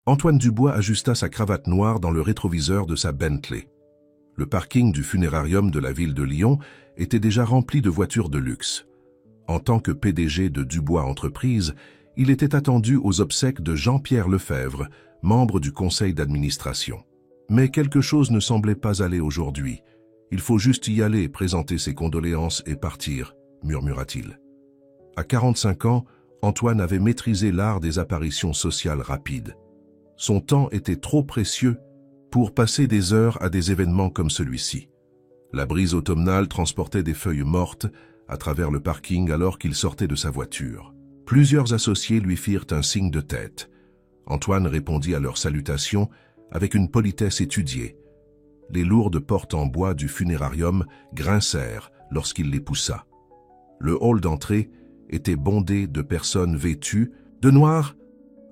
Antoine Dubois ajusta sa cravate noire dans le rétroviseur de sa Bentley. Le parking du funérarium de la ville de Lyon était déjà rempli de voitures de luxe. En tant que PDG de Dubois Entreprises, il était attendu aux obsèques de Jean-Pierre Lefebvre, membre du conseil d'administration. Mais quelque chose ne semblait pas aller aujourd'hui. « Il faut juste y aller, présenter ses condoléances et partir », murmura-t-il. À 45 ans, Antoine avait maîtrisé l'art des apparitions sociales rapides. Son temps était trop précieux pour passer des heures à des événements comme celui-ci. La brise automnale transportait des feuilles mortes à travers le parking alors qu'il sortait de sa voiture. Plusieurs associés lui firent un signe de tête. Antoine répondit à leurs salutations avec une politesse étudiée. Les lourdes portes en bois du funérarium grincèrent lorsqu'il les poussa. Le hall d'entrée était bondé de personnes vêtues de noir,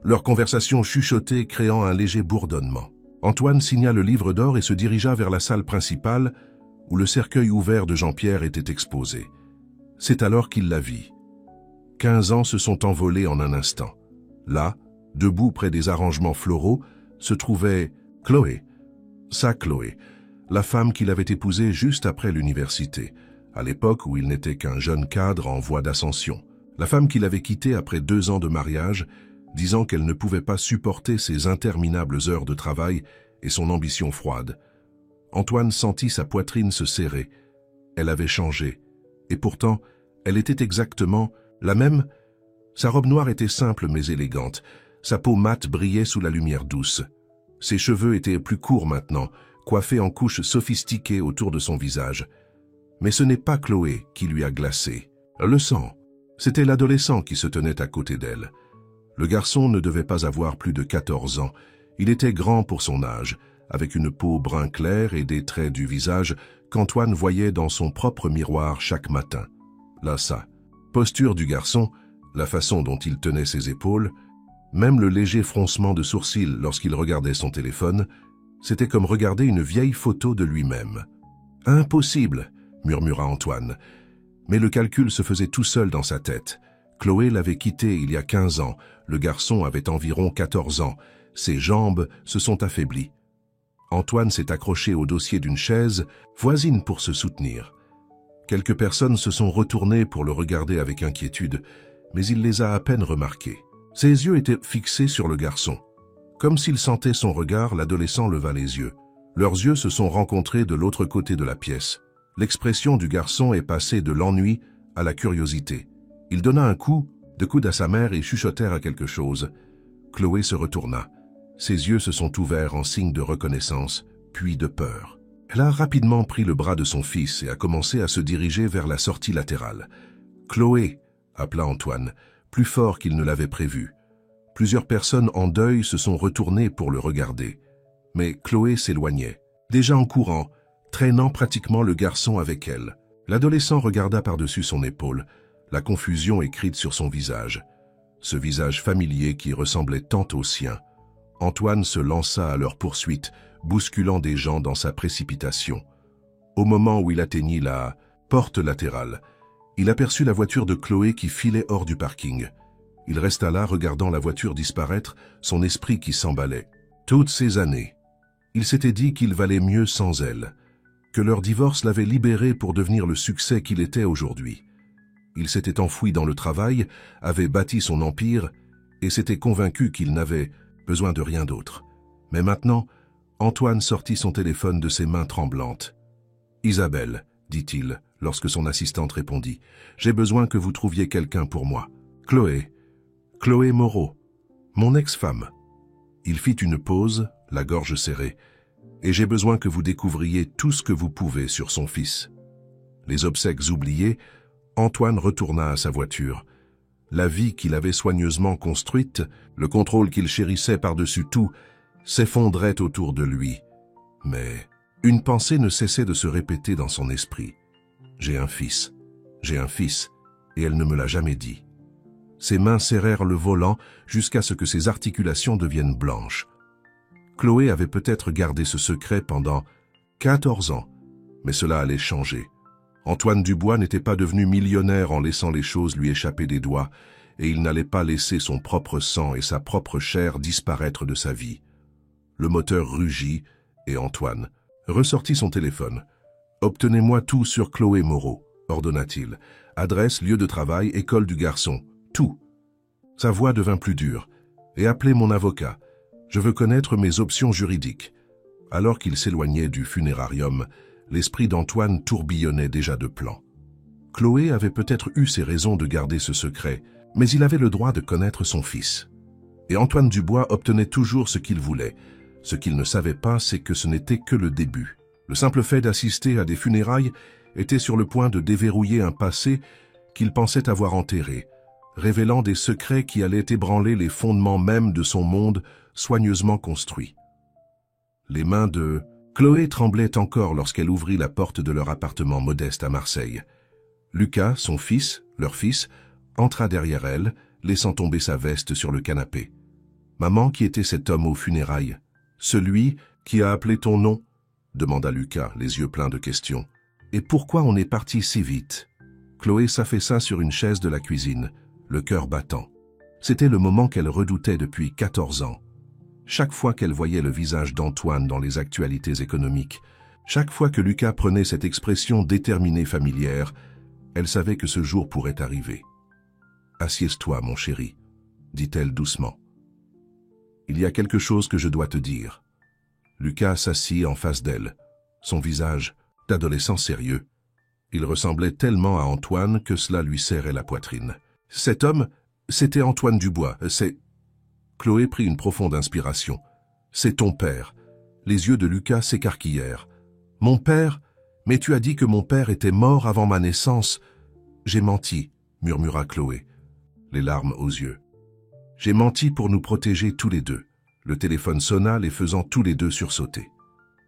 leur conversation chuchotée créant un léger bourdonnement. Antoine signa le livre d'or et se dirigea vers la salle principale où le cercueil ouvert de Jean-Pierre était exposé. C'est alors qu'il la vit. 15 ans se sont envolés en un instant. Là, debout près des arrangements floraux, se trouvait Chloé, sa Chloé, la femme qu'il avait épousée juste après l'université, à l'époque où il n'était qu'un jeune cadre en voie d'ascension. La femme qu'il avait quittée après 2 ans de mariage, disant qu'elle ne pouvait pas supporter ses interminables heures de travail et son ambition froide. Antoine sentit sa poitrine se serrer. Elle avait changé, et pourtant, elle était exactement la même. Sa robe noire était simple mais élégante, sa peau mate brillait sous la lumière douce. Ses cheveux étaient plus courts maintenant, coiffés en couches sophistiquées autour de son visage. Mais ce n'est pas Chloé qui lui a glacé. Le sang, c'était l'adolescent qui se tenait à côté d'elle. Le garçon ne devait pas avoir plus de 14 ans. Il était grand pour son âge, avec une peau brun clair et des traits du visage qu'Antoine voyait dans son propre miroir chaque matin. Là ça, posture du garçon, la façon dont il tenait ses épaules, même le léger froncement de sourcils lorsqu'il regardait son téléphone, c'était comme regarder une vieille photo de lui-même. « Impossible !» murmura Antoine. Mais le calcul se faisait tout seul dans sa tête. Chloé l'avait quitté il y a 15 ans, le garçon avait environ 14 ans, ses jambes se sont affaiblies. Antoine s'est accroché au dossier d'une chaise voisine pour se soutenir. Quelques personnes se sont retournées pour le regarder avec inquiétude, mais il les a à peine remarquées. Ses yeux étaient fixés sur le garçon. Comme s'il sentait son regard, l'adolescent leva les yeux. Leurs yeux se sont rencontrés de l'autre côté de la pièce. L'expression du garçon est passée de l'ennui à la curiosité. Il donna un coup de coude à sa mère et chuchotèrent à quelque chose. Chloé se retourna. Ses yeux se sont ouverts en signe de reconnaissance, puis de peur. Elle a rapidement pris le bras de son fils et a commencé à se diriger vers la sortie latérale. « Chloé !» appela Antoine, plus fort qu'il ne l'avait prévu. Plusieurs personnes en deuil se sont retournées pour le regarder. Mais Chloé s'éloignait, déjà en courant, traînant pratiquement le garçon avec elle. L'adolescent regarda par-dessus son épaule, la confusion écrite sur son visage. Ce visage familier qui ressemblait tant au sien. Antoine se lança à leur poursuite, bousculant des gens dans sa précipitation. Au moment où il atteignit la porte latérale, il aperçut la voiture de Chloé qui filait hors du parking. Il resta là, regardant la voiture disparaître, son esprit qui s'emballait. Toutes ces années, il s'était dit qu'il valait mieux sans elle, que leur divorce l'avait libéré pour devenir le succès qu'il était aujourd'hui. Il s'était enfoui dans le travail, avait bâti son empire et s'était convaincu qu'il n'avait besoin de rien d'autre. Mais maintenant, Antoine sortit son téléphone de ses mains tremblantes. « Isabelle, dit-il, lorsque son assistante répondit, « j'ai besoin que vous trouviez quelqu'un pour moi. Chloé Moreau, mon ex-femme. » Il fit une pause, la gorge serrée, « et j'ai besoin que vous découvriez tout ce que vous pouvez sur son fils. » Les obsèques oubliées, Antoine retourna à sa voiture. La vie qu'il avait soigneusement construite, le contrôle qu'il chérissait par-dessus tout, s'effondrait autour de lui. Mais une pensée ne cessait de se répéter dans son esprit. « J'ai un fils, et elle ne me l'a jamais dit. » Ses mains serrèrent le volant jusqu'à ce que ses articulations deviennent blanches. Chloé avait peut-être gardé ce secret pendant 14 ans, mais cela allait changer. Antoine Dubois n'était pas devenu millionnaire en laissant les choses lui échapper des doigts, et il n'allait pas laisser son propre sang et sa propre chair disparaître de sa vie. Le moteur rugit, et Antoine ressortit son téléphone. « Obtenez-moi tout sur Chloé Moreau », ordonna-t-il. « Adresse, lieu de travail, école du garçon, tout. » Sa voix devint plus dure. « Et appelez mon avocat. Je veux connaître mes options juridiques. » Alors qu'il s'éloignait du funérarium, l'esprit d'Antoine tourbillonnait déjà de plans. Chloé avait peut-être eu ses raisons de garder ce secret, mais il avait le droit de connaître son fils. Et Antoine Dubois obtenait toujours ce qu'il voulait. Ce qu'il ne savait pas, c'est que ce n'était que le début. Le simple fait d'assister à des funérailles était sur le point de déverrouiller un passé qu'il pensait avoir enterré, révélant des secrets qui allaient ébranler les fondements mêmes de son monde soigneusement construit. Les mains de Chloé tremblaient encore lorsqu'elle ouvrit la porte de leur appartement modeste à Marseille. Lucas, son fils, leur fils, entra derrière elle, laissant tomber sa veste sur le canapé. « Maman, qui était cet homme aux funérailles? Celui qui a appelé ton nom ?» demanda Lucas, les yeux pleins de questions. « Et pourquoi on est parti si vite ?» Chloé s'affaissa sur une chaise de la cuisine, le cœur battant. C'était le moment qu'elle redoutait depuis 14 ans. Chaque fois qu'elle voyait le visage d'Antoine dans les actualités économiques, chaque fois que Lucas prenait cette expression déterminée familière, elle savait que ce jour pourrait arriver. « Assieds-toi, mon chéri, » dit-elle doucement. « Il y a quelque chose que je dois te dire. » Lucas s'assit en face d'elle, son visage d'adolescent sérieux. Il ressemblait tellement à Antoine que cela lui serrait la poitrine. « Cet homme, c'était Antoine Dubois, c'est... » Chloé prit une profonde inspiration. « C'est ton père. » Les yeux de Lucas s'écarquillèrent. « Mon père? Mais tu as dit que mon père était mort avant ma naissance. »« J'ai menti, » murmura Chloé, les larmes aux yeux. « J'ai menti pour nous protéger tous les deux. » Le téléphone sonna, les faisant tous les deux sursauter.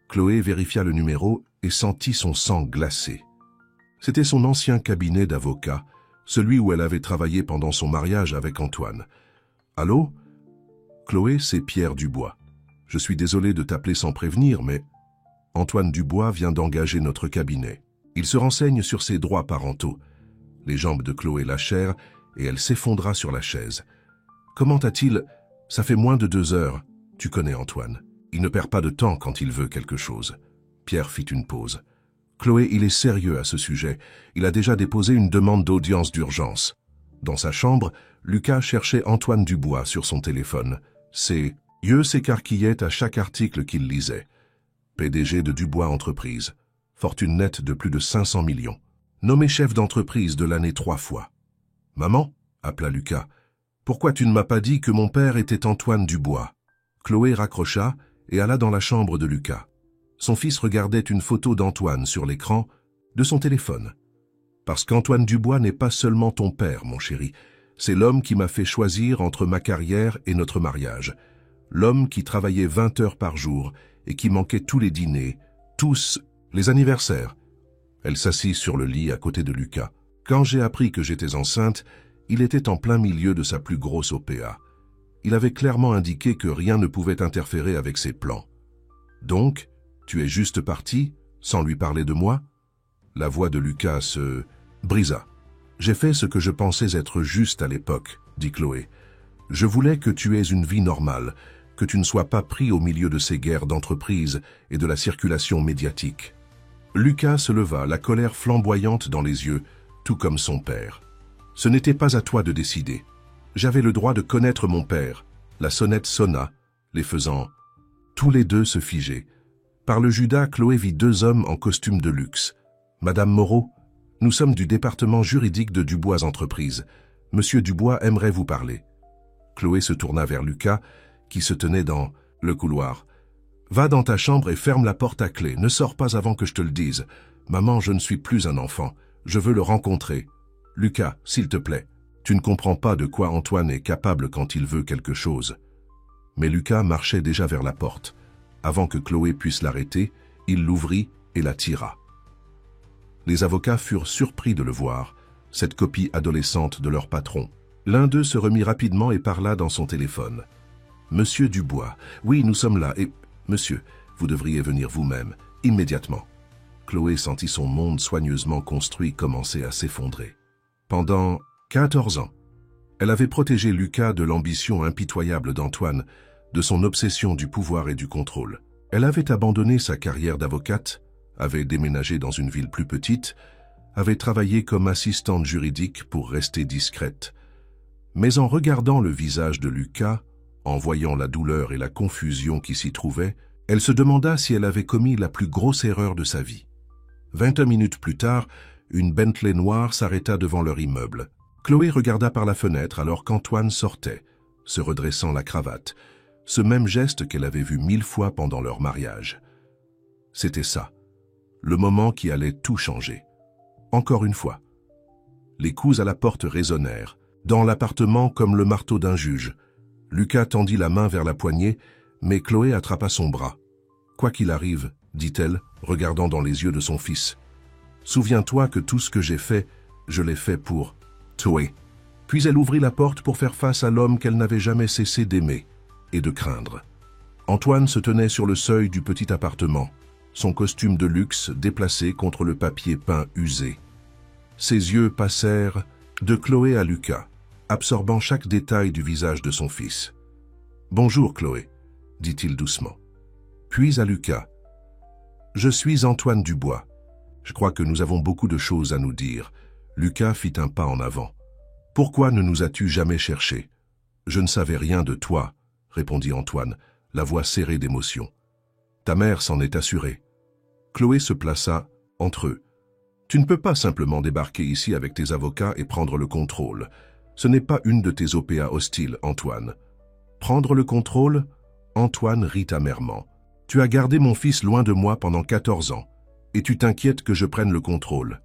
Chloé vérifia le numéro et sentit son sang glacé. C'était son ancien cabinet d'avocat, celui où elle avait travaillé pendant son mariage avec Antoine. « Allô? Chloé, c'est Pierre Dubois. Je suis désolé de t'appeler sans prévenir, mais Antoine Dubois vient d'engager notre cabinet. Il se renseigne sur ses droits parentaux. » Les jambes de Chloé lâchèrent et elle s'effondra sur la chaise. « Comment a-t-il... Ça fait moins de 2 heures. Tu connais Antoine. Il ne perd pas de temps quand il veut quelque chose. » Pierre fit une pause. « Chloé, il est sérieux à ce sujet. Il a déjà déposé une demande d'audience d'urgence. » Dans sa chambre, Lucas cherchait Antoine Dubois sur son téléphone. Ses yeux s'écarquillaient à chaque article qu'il lisait. PDG de Dubois Entreprises. Fortune nette de plus de 500 millions. Nommé chef d'entreprise de l'année 3 fois. « Maman » appela Lucas. « Pourquoi tu ne m'as pas dit que mon père était Antoine Dubois ?» Chloé raccrocha et alla dans la chambre de Lucas. Son fils regardait une photo d'Antoine sur l'écran de son téléphone. « Parce qu'Antoine Dubois n'est pas seulement ton père, mon chéri. C'est l'homme qui m'a fait choisir entre ma carrière et notre mariage. L'homme qui travaillait 20 heures par jour et qui manquait tous les dîners, tous les anniversaires. » Elle s'assit sur le lit à côté de Lucas. « Quand j'ai appris que j'étais enceinte, il était en plein milieu de sa plus grosse OPA. Il avait clairement indiqué que rien ne pouvait interférer avec ses plans. « Donc, tu es juste parti, sans lui parler de moi ?» La voix de Lucas se brisa. « J'ai fait ce que je pensais être juste à l'époque, » dit Chloé. « Je voulais que tu aies une vie normale, que tu ne sois pas pris au milieu de ces guerres d'entreprise et de la circulation médiatique. » Lucas se leva, la colère flamboyante dans les yeux, tout comme son père. « Ce n'était pas à toi de décider. J'avais le droit de connaître mon père. » La sonnette sonna, les faisant tous les deux se figer. Par le Judas, Chloé vit 2 hommes en costume de luxe. « Madame Moreau, nous sommes du département juridique de Dubois Entreprises. Monsieur Dubois aimerait vous parler. » Chloé se tourna vers Lucas, qui se tenait dans le couloir. « Va dans ta chambre et ferme la porte à clé. Ne sors pas avant que je te le dise. Maman, je ne suis plus un enfant. Je veux le rencontrer. Lucas, s'il te plaît. Tu ne comprends pas de quoi Antoine est capable quand il veut quelque chose. » Mais Lucas marchait déjà vers la porte. Avant que Chloé puisse l'arrêter, il l'ouvrit et la tira. Les avocats furent surpris de le voir, cette copie adolescente de leur patron. L'un d'eux se remit rapidement et parla dans son téléphone. « Monsieur Dubois, oui, nous sommes là, et... Monsieur, vous devriez venir vous-même, immédiatement. » Chloé sentit son monde soigneusement construit commencer à s'effondrer. Pendant 14 ans, Elle avait protégé Lucas de l'ambition impitoyable d'Antoine, de son obsession du pouvoir et du contrôle. Elle avait abandonné sa carrière d'avocate, avait déménagé dans une ville plus petite, avait travaillé comme assistante juridique pour rester discrète. Mais en regardant le visage de Lucas, en voyant la douleur et la confusion qui s'y trouvaient, elle se demanda si elle avait commis la plus grosse erreur de sa vie. 21 minutes plus tard, une Bentley noire s'arrêta devant leur immeuble. Chloé regarda par la fenêtre alors qu'Antoine sortait, se redressant la cravate, ce même geste qu'elle avait vu 1000 fois pendant leur mariage. C'était ça, le moment qui allait tout changer. Encore une fois. Les coups à la porte résonnèrent, dans l'appartement comme le marteau d'un juge. Lucas tendit la main vers la poignée, mais Chloé attrapa son bras. « Quoi qu'il arrive, dit-elle, regardant dans les yeux de son fils. Souviens-toi que tout ce que j'ai fait, je l'ai fait pour toi. » Puis elle ouvrit la porte pour faire face à l'homme qu'elle n'avait jamais cessé d'aimer et de craindre. Antoine se tenait sur le seuil du petit appartement, son costume de luxe déplacé contre le papier peint usé. Ses yeux passèrent de Chloé à Lucas, absorbant chaque détail du visage de son fils. « Bonjour Chloé, » dit-il doucement. Puis à Lucas. « Je suis Antoine Dubois. Je crois que nous avons beaucoup de choses à nous dire. » Lucas fit un pas en avant. « Pourquoi ne nous as-tu jamais cherchés ? » « Je ne savais rien de toi, » répondit Antoine, la voix serrée d'émotion. « Ta mère s'en est assurée. » Chloé se plaça entre eux. « Tu ne peux pas simplement débarquer ici avec tes avocats et prendre le contrôle. Ce n'est pas une de tes OPA hostiles, Antoine. » Prendre le contrôle ? Antoine rit amèrement. « Tu as gardé mon fils loin de moi pendant 14 ans, et tu t'inquiètes que je prenne le contrôle. »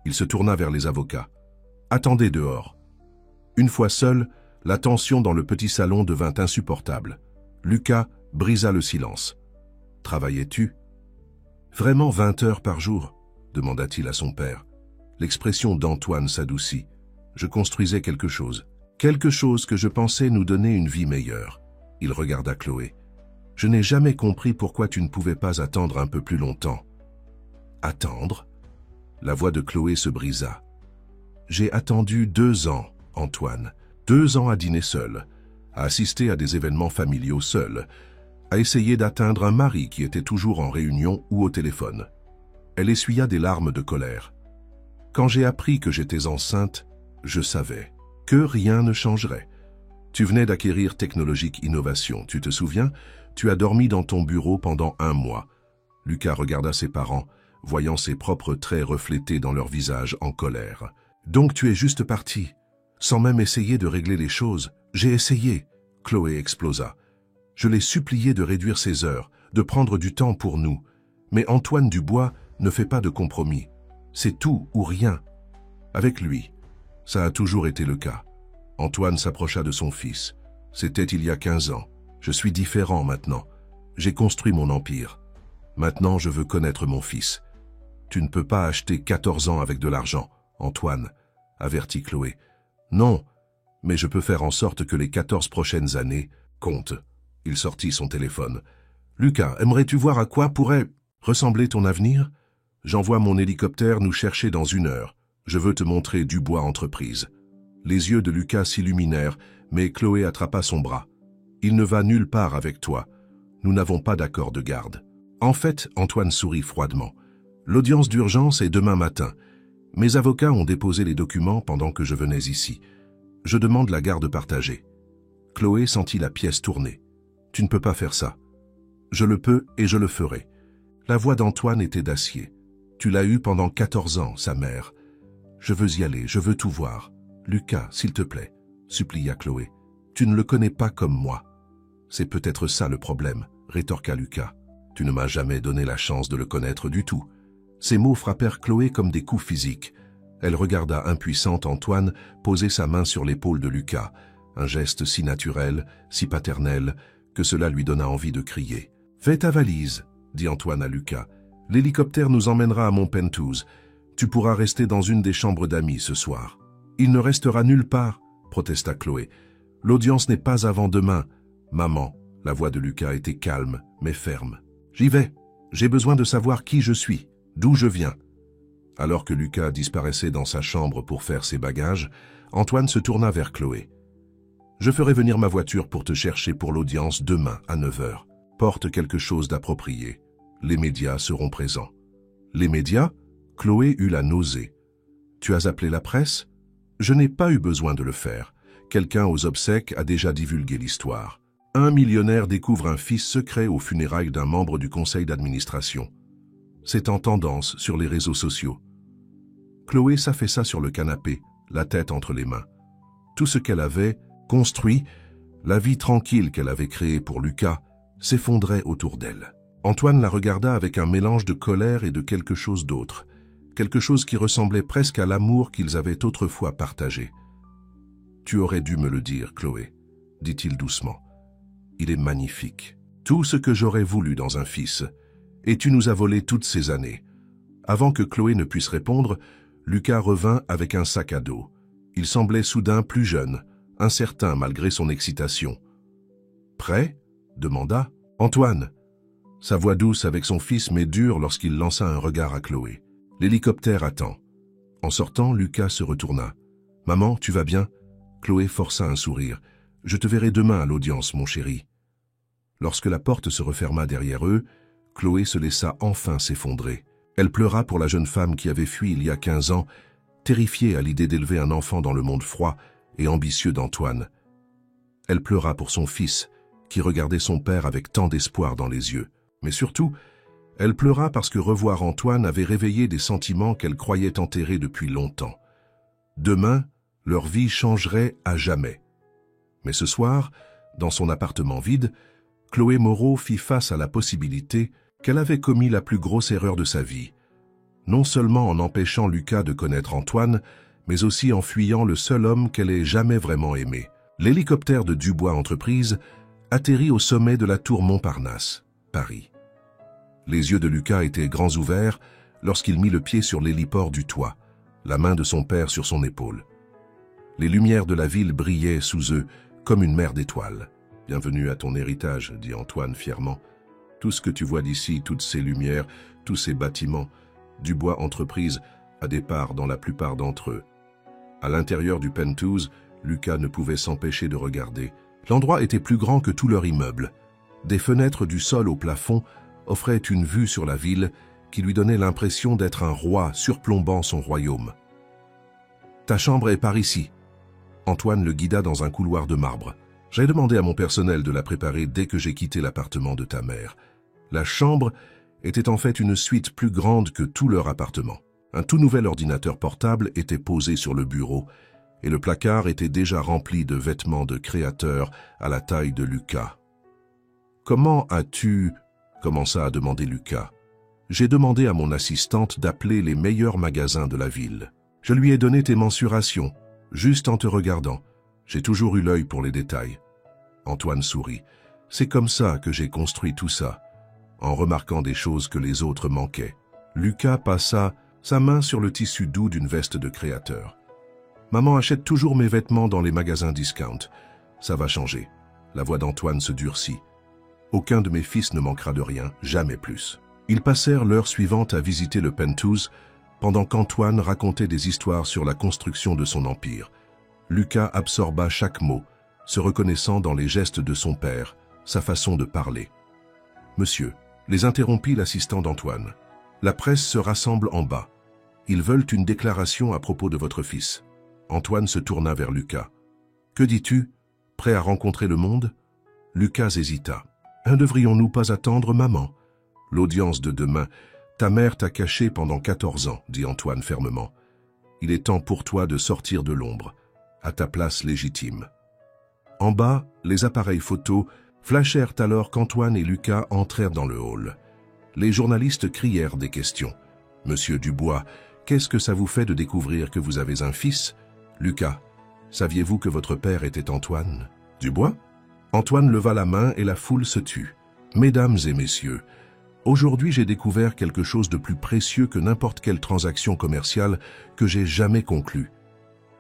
Il se tourna vers les avocats. « Attendez dehors. » Une fois seul, la tension dans le petit salon devint insupportable. Lucas brisa le silence. « Travaillais-tu ? » « Vraiment 20 heures par jour ?» demanda-t-il à son père. L'expression d'Antoine s'adoucit. « Je construisais quelque chose. Quelque chose que je pensais nous donner une vie meilleure. » Il regarda Chloé. « Je n'ai jamais compris pourquoi tu ne pouvais pas attendre un peu plus longtemps. » « Attendre ?» La voix de Chloé se brisa. « J'ai attendu 2 ans, Antoine. 2 ans à dîner seul, à assister à des événements familiaux seul, à essayer d'atteindre un mari qui était toujours en réunion ou au téléphone. » Elle essuya des larmes de colère. « Quand j'ai appris que j'étais enceinte, je savais que rien ne changerait. Tu venais d'acquérir Technologique Innovation, tu te souviens? Tu as dormi dans ton bureau pendant 1 mois. » Lucas regarda ses parents, voyant ses propres traits reflétés dans leur visage en colère. « Donc tu es juste parti, sans même essayer de régler les choses. J'ai essayé. » Chloé explosa. « Je l'ai supplié de réduire ses heures, de prendre du temps pour nous. Mais Antoine Dubois ne fait pas de compromis. C'est tout ou rien. Avec lui, ça a toujours été le cas. » Antoine s'approcha de son fils. « C'était il y a 15 ans. Je suis différent maintenant. J'ai construit mon empire. Maintenant, je veux connaître mon fils. » « Tu ne peux pas acheter 14 ans avec de l'argent, Antoine, » avertit Chloé. « Non, mais je peux faire en sorte que les 14 prochaines années comptent. » Il sortit son téléphone. « Lucas, aimerais-tu voir à quoi pourrait ressembler ton avenir? J'envoie mon hélicoptère nous chercher dans 1 heure. Je veux te montrer Dubois Entreprise. » Les yeux de Lucas s'illuminèrent, mais Chloé attrapa son bras. « Il ne va nulle part avec toi. Nous n'avons pas d'accord de garde. » En fait, Antoine sourit froidement. « L'audience d'urgence est demain matin. Mes avocats ont déposé les documents pendant que je venais ici. Je demande la garde partagée. » Chloé sentit la pièce tourner. « Tu ne peux pas faire ça. »« Je le peux et je le ferai. » La voix d'Antoine était d'acier. « Tu l'as eu pendant 14 ans, sa mère. Je veux y aller, je veux tout voir. »« Lucas, s'il te plaît, » supplia Chloé. « Tu ne le connais pas comme moi. »« C'est peut-être ça le problème, » rétorqua Lucas. « Tu ne m'as jamais donné la chance de le connaître du tout. » Ces mots frappèrent Chloé comme des coups physiques. Elle regarda impuissante Antoine poser sa main sur l'épaule de Lucas, un geste si naturel, si paternel, que cela lui donna envie de crier. « Fais ta valise, » dit Antoine à Lucas. « L'hélicoptère nous emmènera à Montpentouz. Tu pourras rester dans une des chambres d'amis ce soir. »« Il ne restera nulle part, » protesta Chloé. « L'audience n'est pas avant demain. »« Maman, » la voix de Lucas était calme, mais ferme. « J'y vais. J'ai besoin de savoir qui je suis. D'où je viens. » Alors que Lucas disparaissait dans sa chambre pour faire ses bagages, Antoine se tourna vers Chloé. « Je ferai venir ma voiture pour te chercher pour l'audience demain à 9 h. Porte quelque chose d'approprié. Les médias seront présents. » « Les médias ?» Chloé eut la nausée. « Tu as appelé la presse ?»« Je n'ai pas eu besoin de le faire. Quelqu'un aux obsèques a déjà divulgué l'histoire. Un millionnaire découvre un fils secret aux funérailles d'un membre du conseil d'administration. C'est en tendance sur les réseaux sociaux. » Chloé s'affaissa sur le canapé, la tête entre les mains. Tout ce qu'elle avait construit, la vie tranquille qu'elle avait créée pour Lucas, s'effondrait autour d'elle. Antoine la regarda avec un mélange de colère et de quelque chose d'autre, quelque chose qui ressemblait presque à l'amour qu'ils avaient autrefois partagé. « Tu aurais dû me le dire, Chloé, » dit-il doucement. « Il est magnifique. Tout ce que j'aurais voulu dans un fils. Et tu nous as volé toutes ces années. » Avant que Chloé ne puisse répondre, Lucas revint avec un sac à dos. Il semblait soudain plus jeune, incertain malgré son excitation. « Prêt ?» demanda Antoine. Sa voix douce avec son fils mais dure lorsqu'il lança un regard à Chloé. « L'hélicoptère attend. » En sortant, Lucas se retourna. « Maman, tu vas bien ?» Chloé força un sourire. « Je te verrai demain à l'audience, mon chéri. » Lorsque la porte se referma derrière eux, Chloé se laissa enfin s'effondrer. Elle pleura pour la jeune femme qui avait fui il y a 15 ans, terrifiée à l'idée d'élever un enfant dans le monde froid et ambitieux d'Antoine. Elle pleura pour son fils, qui regardait son père avec tant d'espoir dans les yeux. Mais surtout, elle pleura parce que revoir Antoine avait réveillé des sentiments qu'elle croyait enterrés depuis longtemps. Demain, leur vie changerait à jamais. Mais ce soir, dans son appartement vide, Chloé Moreau fit face à la possibilité qu'elle avait commis la plus grosse erreur de sa vie. Non seulement en empêchant Lucas de connaître Antoine, mais aussi en fuyant le seul homme qu'elle ait jamais vraiment aimé. L'hélicoptère de Dubois Entreprises atterrit au sommet de la tour Montparnasse, Paris. Les yeux de Lucas étaient grands ouverts lorsqu'il mit le pied sur l'héliport du toit, la main de son père sur son épaule. Les lumières de la ville brillaient sous eux comme une mer d'étoiles. « Bienvenue à ton héritage, » dit Antoine fièrement. « Tout ce que tu vois d'ici, toutes ces lumières, tous ces bâtiments, Dubois Entreprises a des parts dans la plupart d'entre eux. » À l'intérieur du penthouse, Lucas ne pouvait s'empêcher de regarder. L'endroit était plus grand que tout leur immeuble. Des fenêtres du sol au plafond offraient une vue sur la ville qui lui donnait l'impression d'être un roi surplombant son royaume. « Ta chambre est par ici. » Antoine le guida dans un couloir de marbre. « J'ai demandé à mon personnel de la préparer dès que j'ai quitté l'appartement de ta mère. » La chambre était en fait une suite plus grande que tout leur appartement. Un tout nouvel ordinateur portable était posé sur le bureau et le placard était déjà rempli de vêtements de créateurs à la taille de Lucas. « Comment as-tu… » commença à demander Lucas. « J'ai demandé à mon assistante d'appeler les meilleurs magasins de la ville. Je lui ai donné tes mensurations, juste en te regardant. J'ai toujours eu l'œil pour les détails. » Antoine sourit. « C'est comme ça que j'ai construit tout ça, en remarquant des choses que les autres manquaient. » Lucas passa sa main sur le tissu doux d'une veste de créateur. « Maman achète toujours mes vêtements dans les magasins discount. Ça va changer. » La voix d'Antoine se durcit. « Aucun de mes fils ne manquera de rien, jamais plus. » Ils passèrent l'heure suivante à visiter le penthouse, pendant qu'Antoine racontait des histoires sur la construction de son empire. Lucas absorba chaque mot, se reconnaissant dans les gestes de son père, sa façon de parler. « Monsieur, » les interrompit l'assistant d'Antoine. « La presse se rassemble en bas. Ils veulent une déclaration à propos de votre fils. » Antoine se tourna vers Lucas. « Que dis-tu? Prêt à rencontrer le monde ?» Lucas hésita. « Ne devrions-nous pas attendre maman? L'audience de demain, ta mère t'a caché pendant 14 ans, dit Antoine fermement. Il est temps pour toi de sortir de l'ombre, à ta place légitime. » En bas, les appareils photos flashèrent alors qu'Antoine et Lucas entrèrent dans le hall. Les journalistes crièrent des questions. « Monsieur Dubois, qu'est-ce que ça vous fait de découvrir que vous avez un fils? » Lucas, saviez-vous que votre père était Antoine Dubois? Antoine leva la main et la foule se tut. « Mesdames et messieurs, aujourd'hui j'ai découvert quelque chose de plus précieux que n'importe quelle transaction commerciale que j'ai jamais conclue.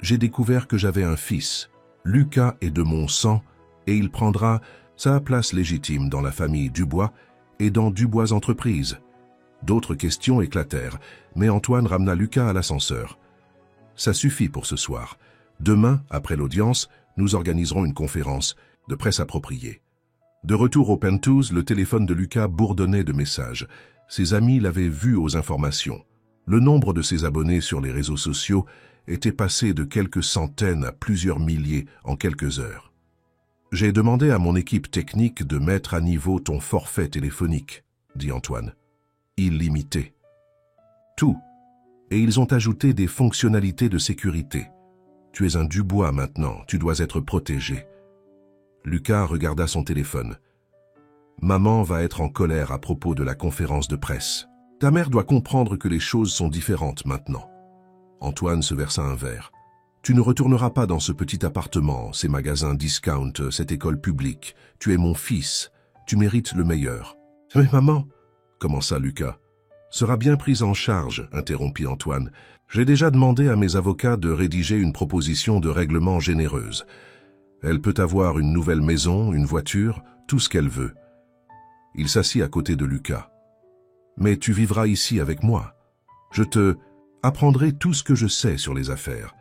J'ai découvert que j'avais un fils. Lucas est de mon sang et il prendra sa place légitime dans la famille Dubois et dans Dubois Entreprises. D'autres questions éclatèrent, mais Antoine ramena Lucas à l'ascenseur. « Ça suffit pour ce soir. Demain, après l'audience, nous organiserons une conférence de presse appropriée. » De retour au Penthouse, le téléphone de Lucas bourdonnait de messages. Ses amis l'avaient vu aux informations. Le nombre de ses abonnés sur les réseaux sociaux était passé de quelques centaines à plusieurs milliers en quelques heures. « J'ai demandé à mon équipe technique de mettre à niveau ton forfait téléphonique, » dit Antoine. « Illimité. Tout. Et ils ont ajouté des fonctionnalités de sécurité. Tu es un Dubois maintenant, tu dois être protégé. » Lucas regarda son téléphone. « Maman va être en colère à propos de la conférence de presse. Ta mère doit comprendre que les choses sont différentes maintenant. » Antoine se versa un verre. « Tu ne retourneras pas dans ce petit appartement, ces magasins discount, cette école publique. Tu es mon fils. Tu mérites le meilleur. »« Mais maman, » commença Lucas. « Sera bien prise en charge, » interrompit Antoine. « J'ai déjà demandé à mes avocats de rédiger une proposition de règlement généreuse. Elle peut avoir une nouvelle maison, une voiture, tout ce qu'elle veut. » Il s'assit à côté de Lucas. « Mais tu vivras ici avec moi. Je te apprendrai tout ce que je sais sur les affaires.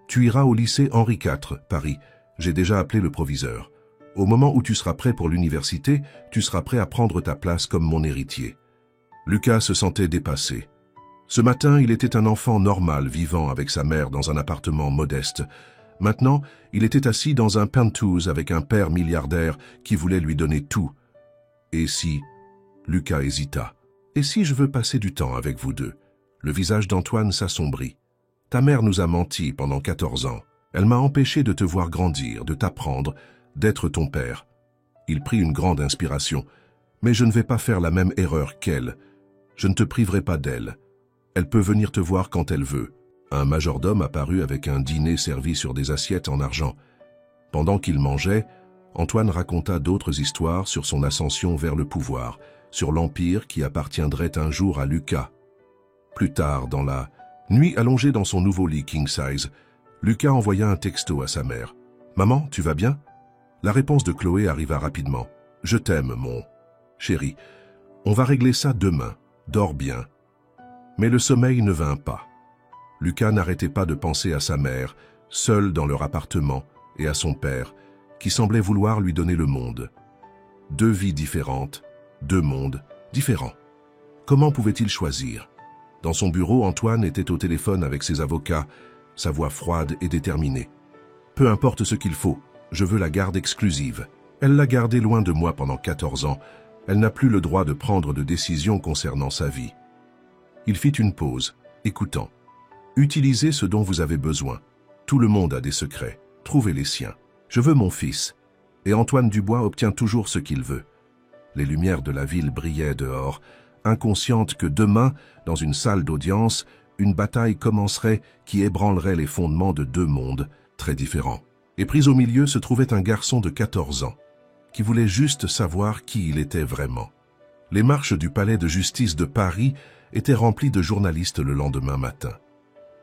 Tu iras au lycée Henri IV, Paris. J'ai déjà appelé le proviseur. Au moment où tu seras prêt pour l'université, tu seras prêt à prendre ta place comme mon héritier. » Lucas se sentait dépassé. Ce matin, il était un enfant normal vivant avec sa mère dans un appartement modeste. Maintenant, il était assis dans un penthouse avec un père milliardaire qui voulait lui donner tout. Et si... Lucas hésita. Et si je veux passer du temps avec vous deux? Le visage d'Antoine s'assombrit. Ta mère nous a menti pendant 14 ans. Elle m'a empêché de te voir grandir, de t'apprendre, d'être ton père. Il prit une grande inspiration. Mais je ne vais pas faire la même erreur qu'elle. Je ne te priverai pas d'elle. Elle peut venir te voir quand elle veut. Un majordome apparut avec un dîner servi sur des assiettes en argent. Pendant qu'il mangeait, Antoine raconta d'autres histoires sur son ascension vers le pouvoir, sur l'empire qui appartiendrait un jour à Lucas. Plus tard, dans la nuit allongée dans son nouveau lit king size, Lucas envoya un texto à sa mère. « Maman, tu vas bien ?» La réponse de Chloé arriva rapidement. « Je t'aime, mon chéri. On va régler ça demain. Dors bien. » Mais le sommeil ne vint pas. Lucas n'arrêtait pas de penser à sa mère, seule dans leur appartement, et à son père, qui semblait vouloir lui donner le monde. Deux vies différentes, deux mondes différents. Comment pouvait-il choisir? Dans son bureau, Antoine était au téléphone avec ses avocats, sa voix froide et déterminée. « Peu importe ce qu'il faut, je veux la garde exclusive. Elle l'a gardée loin de moi pendant 14 ans. Elle n'a plus le droit de prendre de décisions concernant sa vie. » Il fit une pause, écoutant. « Utilisez ce dont vous avez besoin. Tout le monde a des secrets. Trouvez les siens. Je veux mon fils. » Et Antoine Dubois obtient toujours ce qu'il veut. Les lumières de la ville brillaient dehors, inconsciente que demain, dans une salle d'audience, une bataille commencerait qui ébranlerait les fondements de deux mondes très différents. Et pris au milieu se trouvait un garçon de 14 ans, qui voulait juste savoir qui il était vraiment. Les marches du palais de justice de Paris étaient remplies de journalistes le lendemain matin.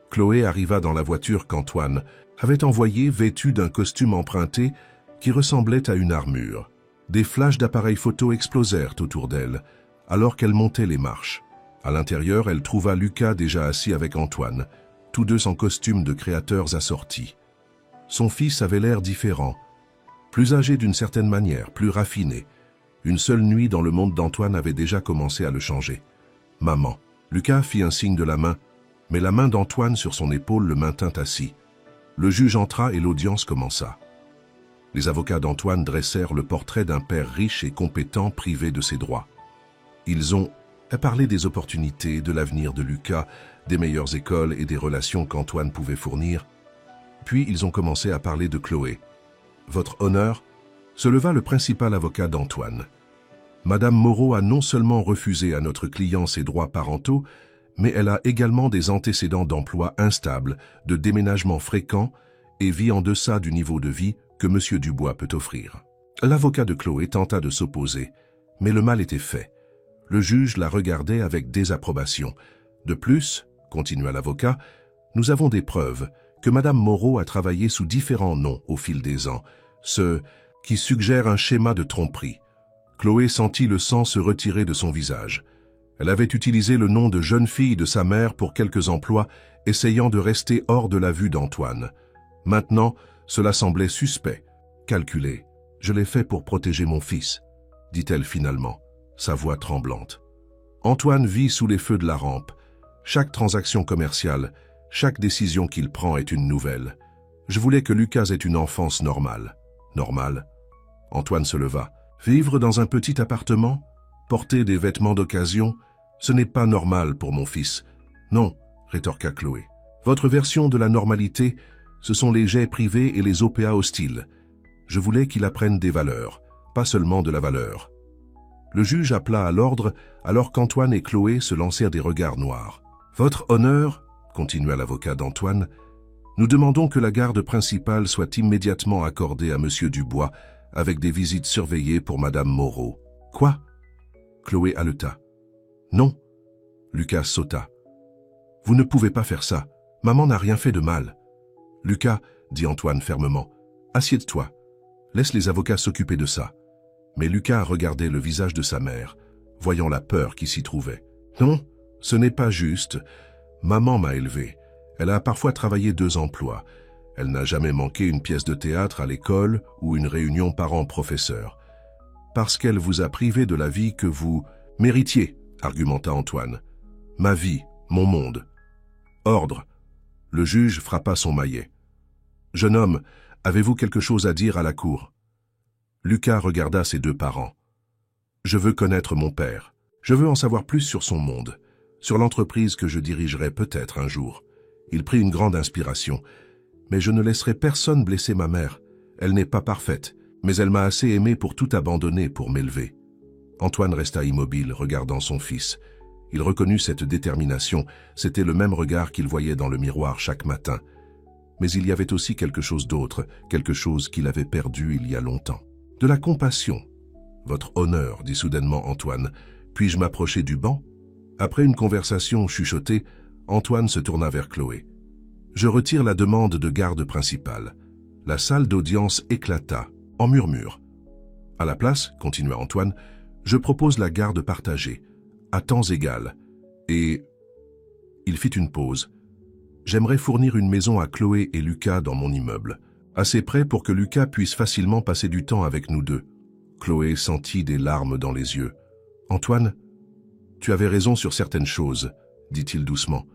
Chloé arriva dans la voiture qu'Antoine avait envoyée vêtue d'un costume emprunté qui ressemblait à une armure. Des flashs d'appareils photo explosèrent autour d'elle, alors qu'elle montait les marches. À l'intérieur, elle trouva Lucas déjà assis avec Antoine, tous deux en costume de créateurs assortis. Son fils avait l'air différent, plus âgé d'une certaine manière, plus raffiné. Une seule nuit dans le monde d'Antoine avait déjà commencé à le changer. « Maman !» Lucas fit un signe de la main, mais la main d'Antoine sur son épaule le maintint assis. Le juge entra et l'audience commença. Les avocats d'Antoine dressèrent le portrait d'un père riche et compétent privé de ses droits. Ils ont parlé des opportunités, de l'avenir de Lucas, des meilleures écoles et des relations qu'Antoine pouvait fournir. Puis ils ont commencé à parler de Chloé. « Votre honneur ?» se leva le principal avocat d'Antoine. « Madame Moreau a non seulement refusé à notre client ses droits parentaux, mais elle a également des antécédents d'emploi instables, de déménagements fréquents et vit en deçà du niveau de vie que M. Dubois peut offrir. » L'avocat de Chloé tenta de s'opposer, mais le mal était fait. Le juge la regardait avec désapprobation. « De plus, » continua l'avocat, « nous avons des preuves que Madame Moreau a travaillé sous différents noms au fil des ans, ce qui suggère un schéma de tromperie. » Chloé sentit le sang se retirer de son visage. Elle avait utilisé le nom de jeune fille de sa mère pour quelques emplois, essayant de rester hors de la vue d'Antoine. Maintenant, cela semblait suspect, calculé. « Je l'ai fait pour protéger mon fils », dit-elle finalement, sa voix tremblante. Antoine vit sous les feux de la rampe. Chaque transaction commerciale, chaque décision qu'il prend est une nouvelle. Je voulais que Lucas ait une enfance normale. Normale? Antoine se leva. Vivre dans un petit appartement? Porter des vêtements d'occasion? Ce n'est pas normal pour mon fils. Non, rétorqua Chloé. Votre version de la normalité, ce sont les jets privés et les OPA hostiles. Je voulais qu'il apprenne des valeurs, pas seulement de la valeur. Le juge appela à l'ordre alors qu'Antoine et Chloé se lancèrent des regards noirs. Votre honneur, continua l'avocat d'Antoine, nous demandons que la garde principale soit immédiatement accordée à Monsieur Dubois avec des visites surveillées pour Madame Moreau. Quoi? Chloé haleta. Non. Lucas sauta. Vous ne pouvez pas faire ça. Maman n'a rien fait de mal. Lucas, dit Antoine fermement, assieds-toi. Laisse les avocats s'occuper de ça. Mais Lucas regardait le visage de sa mère, voyant la peur qui s'y trouvait. Non, ce n'est pas juste. Maman m'a élevé. Elle a parfois travaillé 2 emplois. Elle n'a jamais manqué une pièce de théâtre à l'école ou une réunion parents-professeurs. Parce qu'elle vous a privé de la vie que vous méritiez, argumenta Antoine. Ma vie, mon monde. Ordre. Le juge frappa son maillet. Jeune homme, avez-vous quelque chose à dire à la cour? Lucas regarda ses 2 parents. Je veux connaître mon père. Je veux en savoir plus sur son monde, sur l'entreprise que je dirigerai peut-être un jour. Il prit une grande inspiration. Mais je ne laisserai personne blesser ma mère. Elle n'est pas parfaite, mais elle m'a assez aimé pour tout abandonner pour m'élever. Antoine resta immobile, regardant son fils. Il reconnut cette détermination. C'était le même regard qu'il voyait dans le miroir chaque matin. Mais il y avait aussi quelque chose d'autre, quelque chose qu'il avait perdu il y a longtemps. De la compassion. Votre honneur, dit soudainement Antoine. Puis-je m'approcher du banc? Après une conversation chuchotée, Antoine se tourna vers Chloé. Je retire la demande de garde principale. La salle d'audience éclata, en murmures. À la place, continua Antoine, je propose la garde partagée, à temps égal. Et... Il fit une pause. J'aimerais fournir une maison à Chloé et Lucas dans mon immeuble, assez près pour que Lucas puisse facilement passer du temps avec nous 2. Chloé sentit des larmes dans les yeux. Antoine, tu avais raison sur certaines choses, dit-il doucement.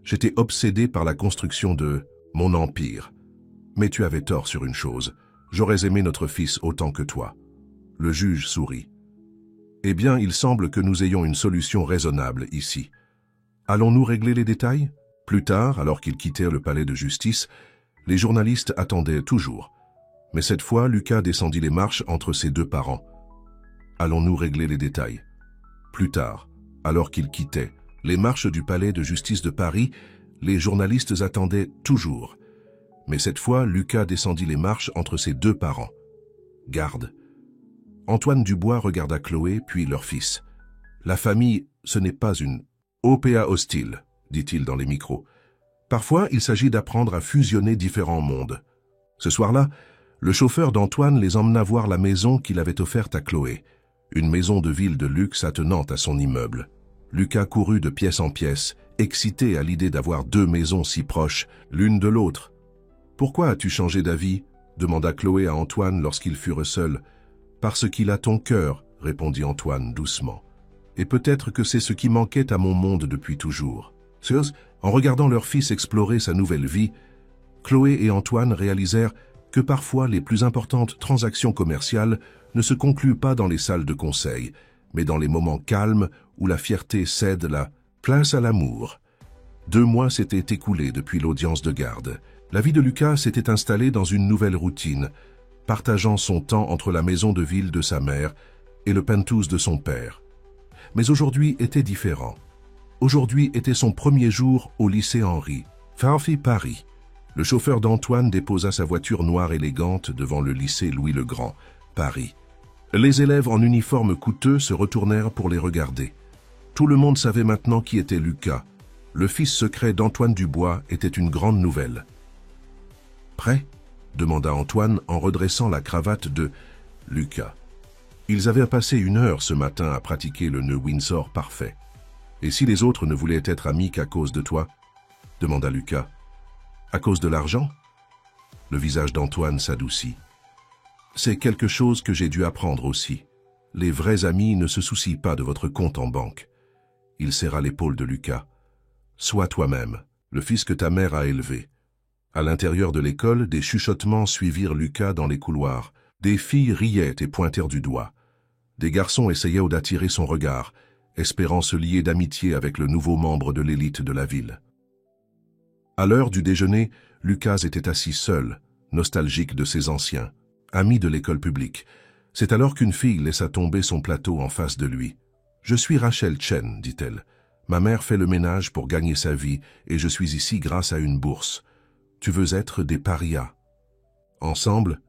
J'étais obsédé par la construction de mon empire. Mais tu avais tort sur une chose. J'aurais aimé notre fils autant que toi. Le juge sourit. Eh bien, il semble que nous ayons une solution raisonnable ici. Allons-nous régler les détails? Plus tard, alors qu'ils quittèrent le palais de justice, les journalistes attendaient toujours. Mais cette fois, Lucas descendit les marches entre ses 2 parents. Allons-nous régler les détails? Plus tard, alors qu'ils quittaient les marches du palais de justice de Paris, les journalistes attendaient toujours. Mais cette fois, Lucas descendit les marches entre ses 2 parents. Garde. Antoine Dubois regarda Chloé, puis leur fils. La famille, ce n'est pas une OPA hostile, dit-il dans les micros. Parfois, il s'agit d'apprendre à fusionner différents mondes. Ce soir-là, le chauffeur d'Antoine les emmena voir la maison qu'il avait offerte à Chloé, une maison de ville de luxe attenante à son immeuble. Lucas courut de pièce en pièce, excité à l'idée d'avoir 2 maisons si proches, l'une de l'autre. « Pourquoi as-tu changé d'avis » demanda Chloé à Antoine lorsqu'ils furent seuls. « Parce qu'il a ton cœur » répondit Antoine doucement. « Et peut-être que c'est ce qui manquait à mon monde depuis toujours. » En regardant leur fils explorer sa nouvelle vie, Chloé et Antoine réalisèrent que parfois les plus importantes transactions commerciales ne se concluent pas dans les salles de conseil, mais dans les moments calmes où la fierté cède la place à l'amour. 2 mois s'étaient écoulés depuis l'audience de garde. La vie de Lucas s'était installée dans une nouvelle routine, partageant son temps entre la maison de ville de sa mère et le penthouse de son père. Mais aujourd'hui était différent. Aujourd'hui était son premier jour au lycée Henri, Farfi Paris. Le chauffeur d'Antoine déposa sa voiture noire élégante devant le lycée Louis-le-Grand, Paris. Les élèves en uniforme coûteux se retournèrent pour les regarder. Tout le monde savait maintenant qui était Lucas. Le fils secret d'Antoine Dubois était une grande nouvelle. « Prêt ?» demanda Antoine en redressant la cravate de Lucas. Ils avaient passé 1 heure ce matin à pratiquer le nœud Windsor parfait. Et si les autres ne voulaient être amis qu'à cause de toi? Demanda Lucas. À cause de l'argent? Le visage d'Antoine s'adoucit. C'est quelque chose que j'ai dû apprendre aussi. Les vrais amis ne se soucient pas de votre compte en banque. Il serra l'épaule de Lucas. Sois toi-même, le fils que ta mère a élevé. À l'intérieur de l'école, des chuchotements suivirent Lucas dans les couloirs. Des filles riaient et pointèrent du doigt. Des garçons essayaient d'attirer son regard, espérant se lier d'amitié avec le nouveau membre de l'élite de la ville. À l'heure du déjeuner, Lucas était assis seul, nostalgique de ses anciens, amis de l'école publique. C'est alors qu'une fille laissa tomber son plateau en face de lui. « Je suis Rachel Chen, dit-elle. Ma mère fait le ménage pour gagner sa vie et je suis ici grâce à une bourse. Tu veux être des parias. » Ensemble,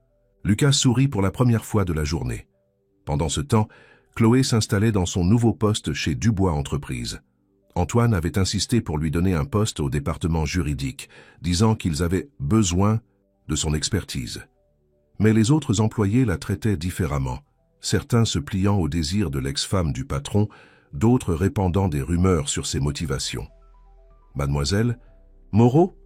Lucas sourit pour la première fois de la journée. Pendant ce temps, Chloé s'installait dans son nouveau poste chez Dubois Entreprises. Antoine avait insisté pour lui donner un poste au département juridique, disant qu'ils avaient besoin de son expertise. Mais les autres employés la traitaient différemment, certains se pliant au désir de l'ex-femme du patron, d'autres répandant des rumeurs sur ses motivations. « Mademoiselle, Moreau ?»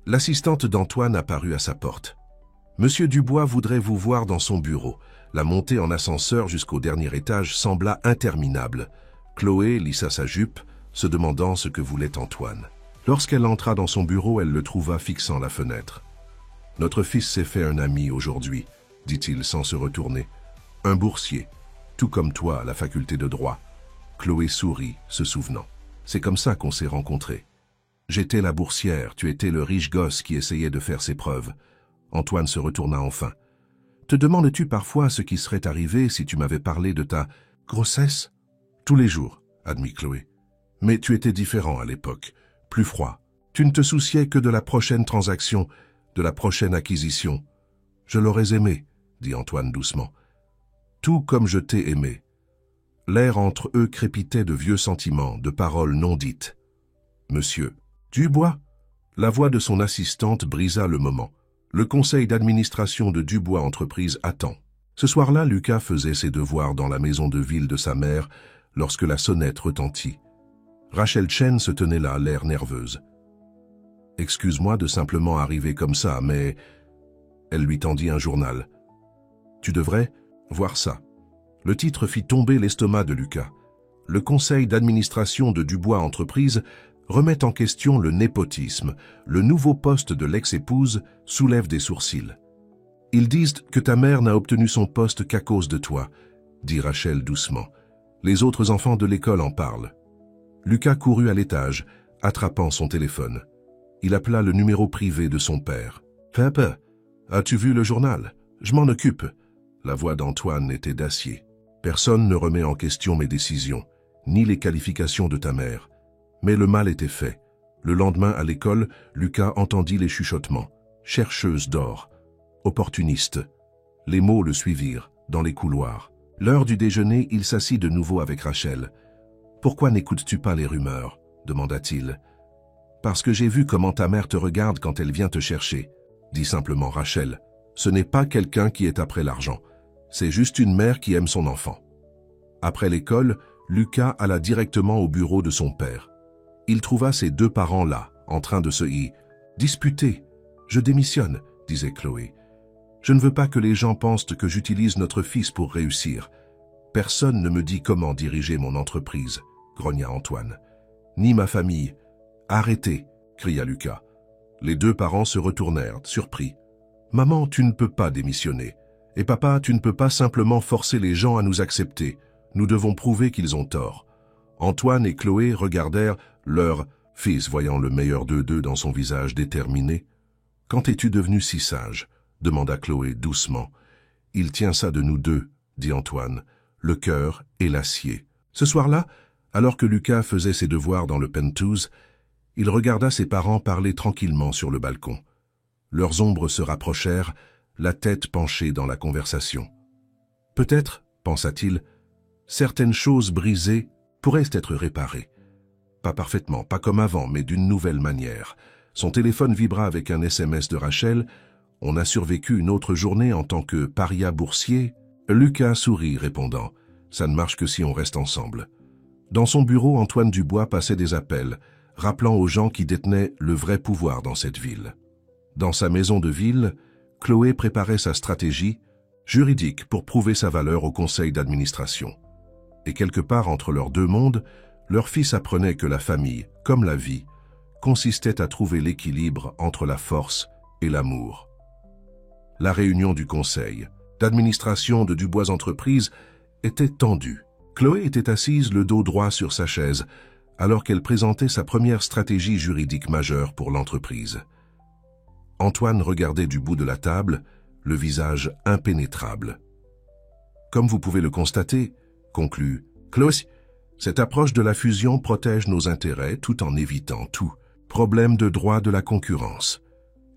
L'assistante d'Antoine apparut à sa porte. « Monsieur Dubois voudrait vous voir dans son bureau. » La montée en ascenseur jusqu'au dernier étage sembla interminable. Chloé lissa sa jupe, se demandant ce que voulait Antoine. Lorsqu'elle entra dans son bureau, elle le trouva fixant la fenêtre. « Notre fils s'est fait un ami aujourd'hui, » dit-il sans se retourner. « Un boursier, tout comme toi à la faculté de droit. » Chloé sourit, se souvenant. « C'est comme ça qu'on s'est rencontrés. J'étais la boursière, tu étais le riche gosse qui essayait de faire ses preuves. » Antoine se retourna enfin. « Te demandes-tu parfois ce qui serait arrivé si tu m'avais parlé de ta grossesse ?»« Tous les jours, » admit Chloé. « Mais tu étais différent à l'époque, plus froid. Tu ne te souciais que de la prochaine transaction, de la prochaine acquisition. Je l'aurais aimé, » dit Antoine doucement. « Tout comme je t'ai aimé. » L'air entre eux crépitait de vieux sentiments, de paroles non dites. « Monsieur Dubois ?» La voix de son assistante brisa le moment. Le conseil d'administration de Dubois Entreprises attend. Ce soir-là, Lucas faisait ses devoirs dans la maison de ville de sa mère lorsque la sonnette retentit. Rachel Chen se tenait là, l'air nerveuse. « Excuse-moi de simplement arriver comme ça, mais... » Elle lui tendit un journal. « Tu devrais voir ça. » Le titre fit tomber l'estomac de Lucas. Le conseil d'administration de Dubois Entreprises remet en question le népotisme. Le nouveau poste de l'ex-épouse soulève des sourcils. « Ils disent que ta mère n'a obtenu son poste qu'à cause de toi, » dit Rachel doucement. « Les autres enfants de l'école en parlent. » Lucas courut à l'étage, attrapant son téléphone. Il appela le numéro privé de son père. « Papa, as-tu vu le journal? Je m'en occupe. » La voix d'Antoine était d'acier. « Personne ne remet en question mes décisions, ni les qualifications de ta mère. » Mais le mal était fait. Le lendemain, à l'école, Lucas entendit les chuchotements. Chercheuse d'or. Opportuniste. Les mots le suivirent, dans les couloirs. L'heure du déjeuner, il s'assit de nouveau avec Rachel. « Pourquoi n'écoutes-tu pas les rumeurs ?» demanda-t-il. « Parce que j'ai vu comment ta mère te regarde quand elle vient te chercher, » dit simplement Rachel. « Ce n'est pas quelqu'un qui est après l'argent. C'est juste une mère qui aime son enfant. » Après l'école, Lucas alla directement au bureau de son père. Il trouva ses deux parents là, en train de se disputer. « Je démissionne, » disait Chloé. « Je ne veux pas que les gens pensent que j'utilise notre fils pour réussir. Personne ne me dit comment diriger mon entreprise, » grogna Antoine. « Ni ma famille. »« Arrêtez, » cria Lucas. Les deux parents se retournèrent, surpris. « Maman, tu ne peux pas démissionner. Et papa, tu ne peux pas simplement forcer les gens à nous accepter. Nous devons prouver qu'ils ont tort. » Antoine et Chloé regardèrent leur fils, voyant le meilleur d'eux deux dans son visage déterminé. « Quand es-tu devenu si sage ?» demanda Chloé doucement. « Il tient ça de nous deux, » dit Antoine, le cœur et l'acier. Ce soir-là, alors que Lucas faisait ses devoirs dans le penthouse, il regarda ses parents parler tranquillement sur le balcon. Leurs ombres se rapprochèrent, la tête penchée dans la conversation. « Peut-être, pensa-t-il, certaines choses brisées pourraient être réparées. Pas parfaitement, pas comme avant, mais d'une nouvelle manière. » Son téléphone vibra avec un SMS de Rachel. « On a survécu une autre journée en tant que paria boursier ?» Lucas sourit, répondant « Ça ne marche que si on reste ensemble. » Dans son bureau, Antoine Dubois passait des appels, rappelant aux gens qui détenaient le vrai pouvoir dans cette ville. Dans sa maison de ville, Chloé préparait sa stratégie juridique pour prouver sa valeur au conseil d'administration. Et quelque part entre leurs deux mondes, leur fils apprenait que la famille, comme la vie, consistait à trouver l'équilibre entre la force et l'amour. La réunion du conseil d'administration de Dubois Entreprises était tendue. Chloé était assise le dos droit sur sa chaise, alors qu'elle présentait sa première stratégie juridique majeure pour l'entreprise. Antoine regardait du bout de la table, le visage impénétrable. « Comme vous pouvez le constater, » conclut Chloé, « cette approche de la fusion protège nos intérêts tout en évitant tout problème de droit de la concurrence. »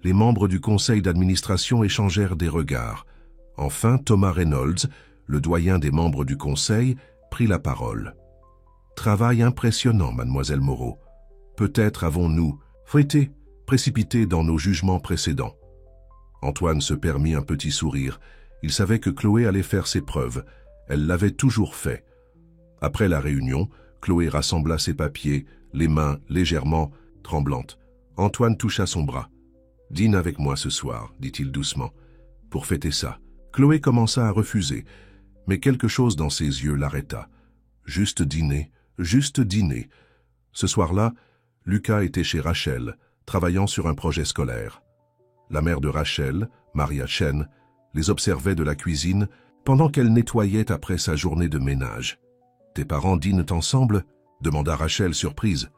Les membres du conseil d'administration échangèrent des regards. Enfin, Thomas Reynolds, le doyen des membres du conseil, prit la parole. « Travail impressionnant, mademoiselle Moreau. Peut-être avons-nous été précipités dans nos jugements précédents. » Antoine se permit un petit sourire. Il savait que Chloé allait faire ses preuves. Elle l'avait toujours fait. Après la réunion, Chloé rassembla ses papiers, les mains légèrement tremblantes. Antoine toucha son bras. « Dîne avec moi ce soir, dit-il doucement. Pour fêter ça. » Chloé commença à refuser, mais quelque chose dans ses yeux l'arrêta. Juste dîner, juste dîner. Ce soir-là, Lucas était chez Rachel, travaillant sur un projet scolaire. La mère de Rachel, Maria Chen, les observait de la cuisine pendant qu'elle nettoyait après sa journée de ménage. « Tes parents dînent ensemble ?» demanda Rachel surprise.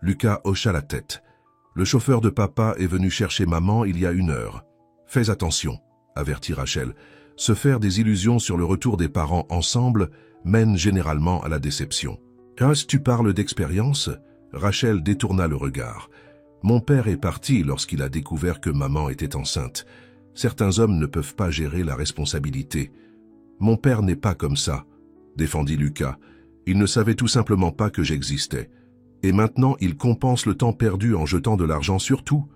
Lucas hocha la tête. « Le chauffeur de papa est venu chercher maman il y a 1 heure. Fais attention, » avertit Rachel. « Se faire des illusions sur le retour des parents ensemble mène généralement à la déception. »« Quand tu parles d'expérience ?» Rachel détourna le regard. « Mon père est parti lorsqu'il a découvert que maman était enceinte. Certains hommes ne peuvent pas gérer la responsabilité. Mon père n'est pas comme ça, » défendit Lucas. « Il ne savait tout simplement pas que j'existais. Et maintenant, il compense le temps perdu en jetant de l'argent sur tout. »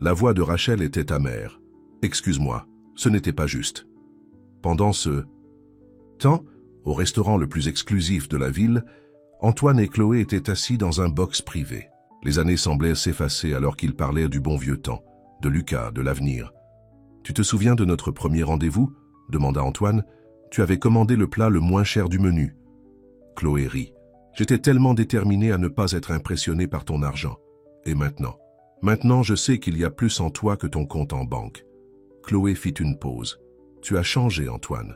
La voix de Rachel était amère. « Excuse-moi, ce n'était pas juste. » Pendant ce temps, au restaurant le plus exclusif de la ville, Antoine et Chloé étaient assis dans un box privé. Les années semblaient s'effacer alors qu'ils parlaient du bon vieux temps, de Lucas, de l'avenir. « Tu te souviens de notre premier rendez-vous » demanda Antoine. « Tu avais commandé le plat le moins cher du menu. » Chloé rit. « J'étais tellement déterminé à ne pas être impressionné par ton argent. Et maintenant ? Maintenant, je sais qu'il y a plus en toi que ton compte en banque. » Chloé fit une pause. « Tu as changé, Antoine.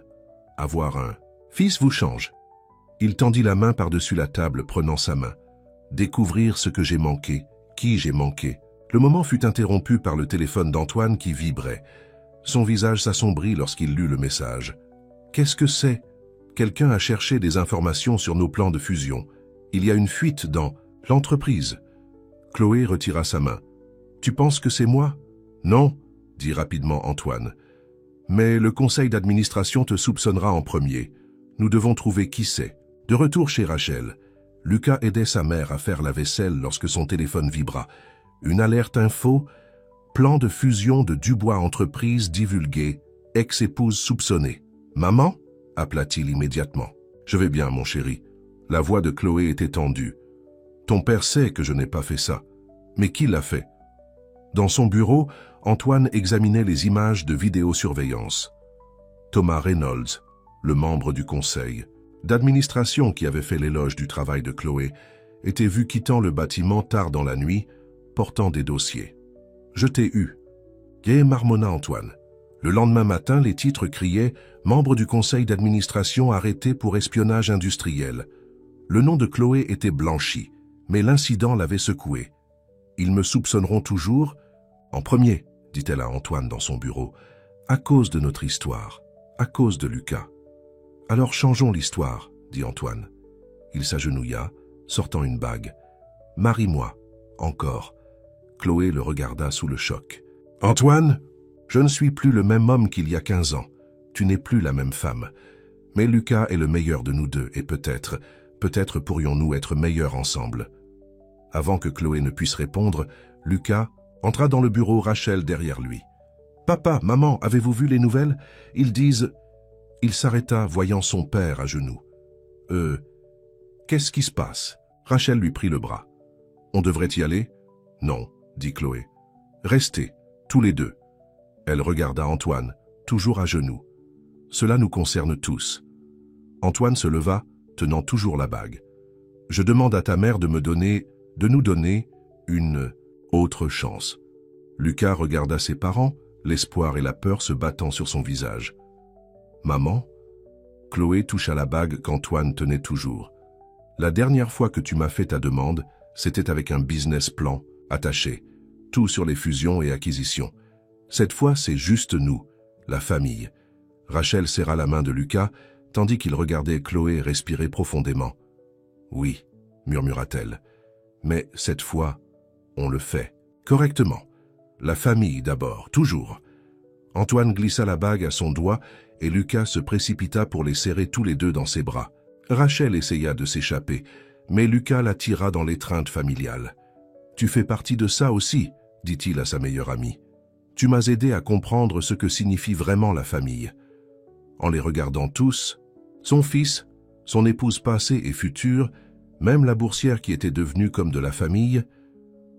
Avoir un fils vous change. » Il tendit la main par-dessus la table, prenant sa main. « Découvrir ce que j'ai manqué, qui j'ai manqué. » Le moment fut interrompu par le téléphone d'Antoine qui vibrait. Son visage s'assombrit lorsqu'il lut le message. « Qu'est-ce que c'est ? Quelqu'un a cherché des informations sur nos plans de fusion. Il y a une fuite dans l'entreprise. » Chloé retira sa main. « Tu penses que c'est moi ? » ?»« Non, » dit rapidement Antoine. « Mais le conseil d'administration te soupçonnera en premier. Nous devons trouver qui c'est. » De retour chez Rachel, Lucas aidait sa mère à faire la vaisselle lorsque son téléphone vibra. Une alerte info, plan de fusion de Dubois Entreprises divulgué, ex-épouse soupçonnée. « Maman ?» appela-t-il immédiatement. « Je vais bien, mon chéri. » La voix de Chloé était tendue. « Ton père sait que je n'ai pas fait ça. Mais qui l'a fait ?» Dans son bureau, Antoine examinait les images de vidéosurveillance. Thomas Reynolds, le membre du conseil d'administration qui avait fait l'éloge du travail de Chloé, était vu quittant le bâtiment tard dans la nuit, portant des dossiers. « Je t'ai eu. » Gai marmonna Antoine. Le lendemain matin, les titres criaient « Membre du conseil d'administration arrêté pour espionnage industriel ». Le nom de Chloé était blanchi, mais l'incident l'avait secoué. « Ils me soupçonneront toujours ?»« En premier, » dit-elle à Antoine dans son bureau, « à cause de notre histoire, à cause de Lucas. » « Alors changeons l'histoire, » dit Antoine. Il s'agenouilla, sortant une bague. « Marie-moi, encore. » Chloé le regarda sous le choc. « Antoine, je ne suis plus le même homme qu'il y a 15 ans. Tu n'es plus la même femme. Mais Lucas est le meilleur de nous deux et peut-être pourrions-nous être meilleurs ensemble. » Avant que Chloé ne puisse répondre, Lucas entra dans le bureau, Rachel derrière lui. « Papa, maman, avez-vous vu les nouvelles? Ils disent... » Il s'arrêta, voyant son père à genoux. « Qu'est-ce qui se passe? Rachel lui prit le bras. On devrait y aller? Non, dit Chloé. Restez, tous les deux. Elle regarda Antoine, toujours à genoux. Cela nous concerne tous. Antoine se leva, tenant toujours la bague. Je demande à ta mère de nous donner une autre chance. Lucas regarda ses parents, l'espoir et la peur se battant sur son visage. Maman? Chloé toucha la bague qu'Antoine tenait toujours. La dernière fois que tu m'as fait ta demande, c'était avec un business plan, attaché, tout sur les fusions et acquisitions. Cette fois, c'est juste nous, la famille. Rachel serra la main de Lucas, tandis qu'il regardait Chloé respirer profondément. Oui, murmura-t-elle, mais cette fois, on le fait, correctement. La famille d'abord, toujours. Antoine glissa la bague à son doigt et Lucas se précipita pour les serrer tous les deux dans ses bras. Rachel essaya de s'échapper, mais Lucas la tira dans l'étreinte familiale. « Tu fais partie de ça aussi, » dit-il à sa meilleure amie. « Tu m'as aidé à comprendre ce que signifie vraiment la famille. » En les regardant tous, son fils, son épouse passée et future, même la boursière qui était devenue comme de la famille,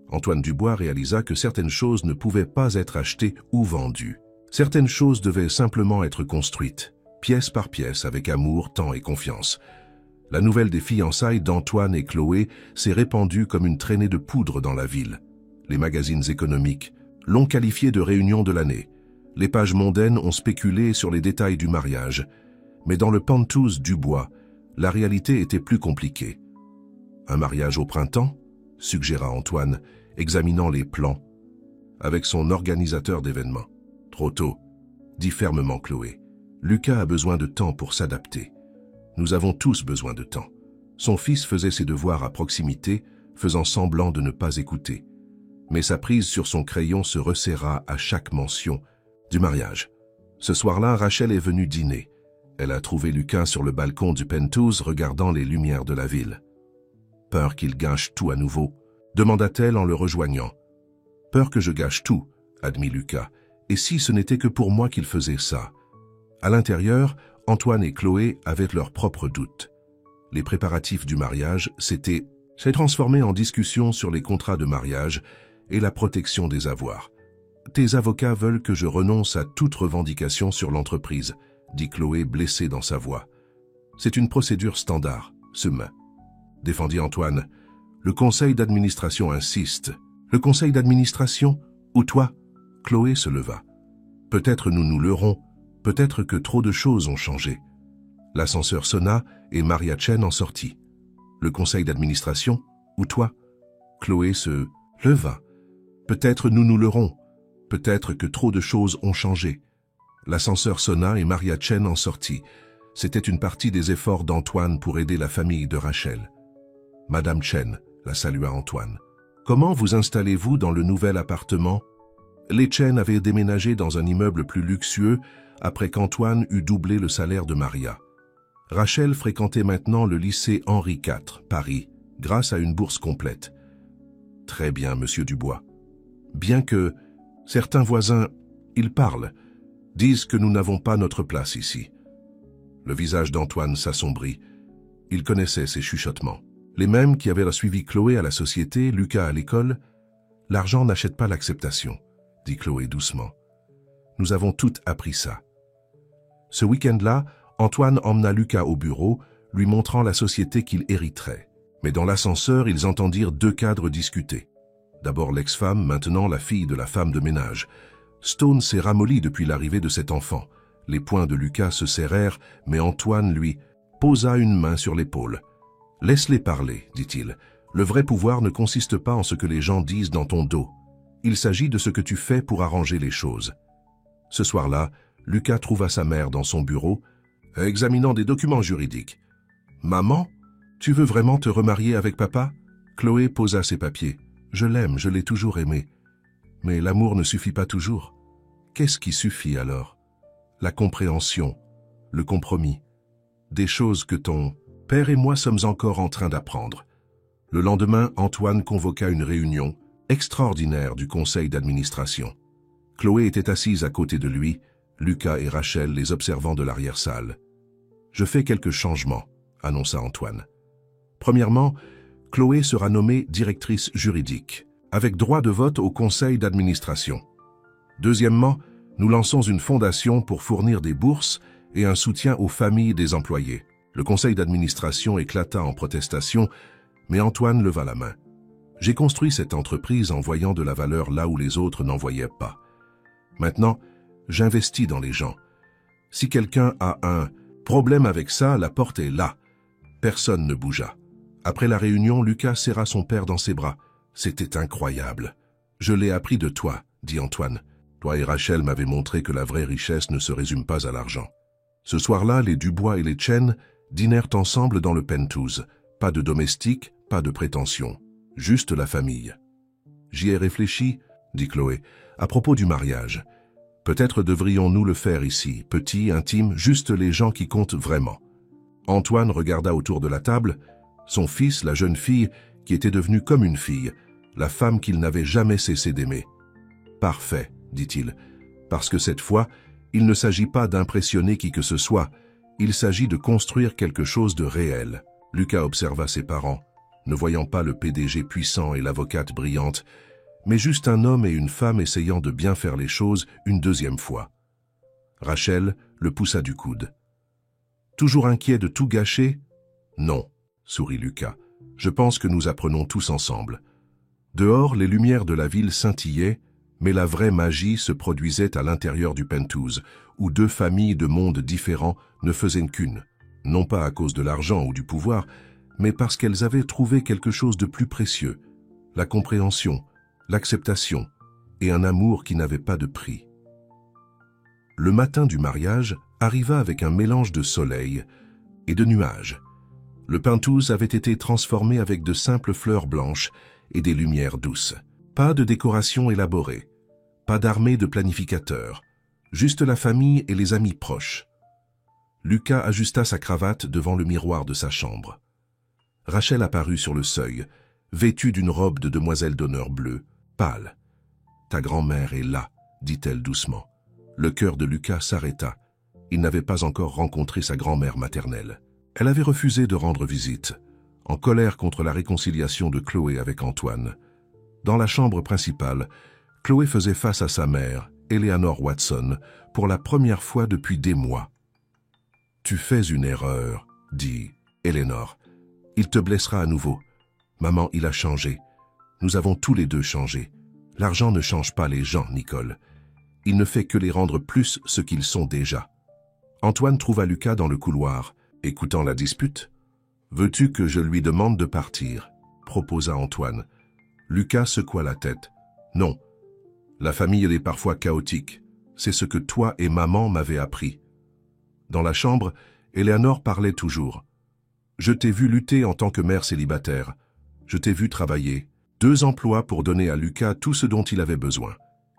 Antoine Dubois réalisa que certaines choses ne pouvaient pas être achetées ou vendues. Certaines choses devaient simplement être construites, pièce par pièce, avec amour, temps et confiance. La nouvelle des fiançailles d'Antoine et Chloé s'est répandue comme une traînée de poudre dans la ville. Les magazines économiques l'ont qualifiée de réunion de l'année. Les pages mondaines ont spéculé sur les détails du mariage. Mais dans le penthouse Dubois, la réalité était plus compliquée. Un mariage au printemps, suggéra Antoine, examinant les plans, avec son organisateur d'événements. Trop tôt, dit fermement Chloé. Lucas a besoin de temps pour s'adapter. Nous avons tous besoin de temps. Son fils faisait ses devoirs à proximité, faisant semblant de ne pas écouter. Mais sa prise sur son crayon se resserra à chaque mention du mariage. Ce soir-là, Rachel est venue dîner. Elle a trouvé Lucas sur le balcon du penthouse regardant les lumières de la ville. « Peur qu'il gâche tout à nouveau ?» demanda-t-elle en le rejoignant. « Peur que je gâche tout », admit Lucas. « Et si ce n'était que pour moi qu'il faisait ça ?» À l'intérieur, Antoine et Chloé avaient leurs propres doutes. Les préparatifs du mariage s'est transformé en discussion sur les contrats de mariage et la protection des avoirs. « Tes avocats veulent que je renonce à toute revendication sur l'entreprise », dit Chloé blessée dans sa voix. « C'est une procédure standard, défendit Antoine. « Le conseil d'administration insiste. »« Le conseil d'administration? Ou toi ?» Chloé se leva. « Peut-être nous leurrons, peut-être que trop de choses ont changé. » L'ascenseur sonna et Maria Chen en sortit. « Le conseil d'administration? Ou toi ?» Chloé se leva. « Peut-être nous leurrons, peut-être que trop de choses ont changé. » L'ascenseur sonna et Maria Chen en sortit. C'était une partie des efforts d'Antoine pour aider la famille de Rachel. Madame Chen, la salua Antoine. « Comment vous installez-vous dans le nouvel appartement ?» Les Chen avaient déménagé dans un immeuble plus luxueux après qu'Antoine eut doublé le salaire de Maria. Rachel fréquentait maintenant le lycée Henri IV, Paris, grâce à une bourse complète. « Très bien, monsieur Dubois. Bien que certains voisins, ils parlent, disent que nous n'avons pas notre place ici. » Le visage d'Antoine s'assombrit. Il connaissait ces chuchotements. Les mêmes qui avaient suivi Chloé à la société, Lucas à l'école. « L'argent n'achète pas l'acceptation, » dit Chloé doucement. « Nous avons toutes appris ça. » Ce week-end-là, Antoine emmena Lucas au bureau, lui montrant la société qu'il hériterait. Mais dans l'ascenseur, ils entendirent deux cadres discuter. D'abord l'ex-femme, maintenant la fille de la femme de ménage. Stone s'est ramolli depuis l'arrivée de cet enfant. Les poings de Lucas se serrèrent, mais Antoine, lui, posa une main sur l'épaule. « Laisse-les parler, dit-il. Le vrai pouvoir ne consiste pas en ce que les gens disent dans ton dos. Il s'agit de ce que tu fais pour arranger les choses. » Ce soir-là, Lucas trouva sa mère dans son bureau, examinant des documents juridiques. « Maman, tu veux vraiment te remarier avec papa ?» Chloé posa ses papiers. « Je l'aime, je l'ai toujours aimé. Mais l'amour ne suffit pas toujours. Qu'est-ce qui suffit alors ? La compréhension, le compromis, des choses que ton père et moi sommes encore en train d'apprendre. » Le lendemain, Antoine convoqua une réunion extraordinaire du conseil d'administration. Chloé était assise à côté de lui, Lucas et Rachel les observant de l'arrière-salle. « Je fais quelques changements, » annonça Antoine. « Premièrement, Chloé sera nommée directrice juridique, avec droit de vote au conseil d'administration. Deuxièmement, nous lançons une fondation pour fournir des bourses et un soutien aux familles des employés. Le conseil d'administration éclata en protestation, mais Antoine leva la main. J'ai construit cette entreprise en voyant de la valeur là où les autres n'en voyaient pas. Maintenant, j'investis dans les gens. Si quelqu'un a un problème avec ça, la porte est là. Personne ne bougea. Après la réunion, Lucas serra son père dans ses bras. C'était incroyable. Je l'ai appris de toi, dit Antoine. Toi et Rachel m'avez montré que la vraie richesse ne se résume pas à l'argent. Ce soir-là, les Dubois et les Chen dînèrent ensemble dans le penthouse. Pas de domestique, pas de prétention. Juste la famille. J'y ai réfléchi, dit Chloé, à propos du mariage. Peut-être devrions-nous le faire ici, petit, intime, juste les gens qui comptent vraiment. Antoine regarda autour de la table, son fils, la jeune fille, qui était devenue comme une fille, la femme qu'il n'avait jamais cessé d'aimer. Parfait, dit-il, parce que cette fois, il ne s'agit pas d'impressionner qui que ce soit, il s'agit de construire quelque chose de réel. Lucas observa ses parents, ne voyant pas le PDG puissant et l'avocate brillante, mais juste un homme et une femme essayant de bien faire les choses une deuxième fois. Rachel le poussa du coude. « Toujours inquiet de tout gâcher ?»« Non, » sourit Lucas. « Je pense que nous apprenons tous ensemble. » Dehors, les lumières de la ville scintillaient, mais la vraie magie se produisait à l'intérieur du penthouse, où deux familles de mondes différents ne faisaient qu'une, non pas à cause de l'argent ou du pouvoir, mais parce qu'elles avaient trouvé quelque chose de plus précieux, la compréhension, l'acceptation et un amour qui n'avait pas de prix. Le matin du mariage arriva avec un mélange de soleil et de nuages. Le penthouse avait été transformé avec de simples fleurs blanches et des lumières douces. Pas de décoration élaborée, pas d'armée de planificateurs, juste la famille et les amis proches. Lucas ajusta sa cravate devant le miroir de sa chambre. Rachel apparut sur le seuil, vêtue d'une robe de demoiselle d'honneur bleue, pâle. « Ta grand-mère est là, » dit-elle doucement. Le cœur de Lucas s'arrêta. Il n'avait pas encore rencontré sa grand-mère maternelle. Elle avait refusé de rendre visite, en colère contre la réconciliation de Chloé avec Antoine. Dans la chambre principale, Chloé faisait face à sa mère, Eleanor Watson, pour la première fois depuis des mois. « Tu fais une erreur, » dit Eleanor. « Il te blessera à nouveau. Maman, il a changé. Nous avons tous les deux changé. L'argent ne change pas les gens, Nicole. Il ne fait que les rendre plus ce qu'ils sont déjà. » Antoine trouva Lucas dans le couloir, écoutant la dispute. « Veux-tu que je lui demande de partir ?» proposa Antoine. Lucas secoua la tête. « Non. La famille est parfois chaotique. C'est ce que toi et maman m'avaient appris. » Dans la chambre, Eleanor parlait toujours. « Je t'ai vu lutter en tant que mère célibataire. Je t'ai vu travailler. 2 emplois pour donner à Lucas tout ce dont il avait besoin.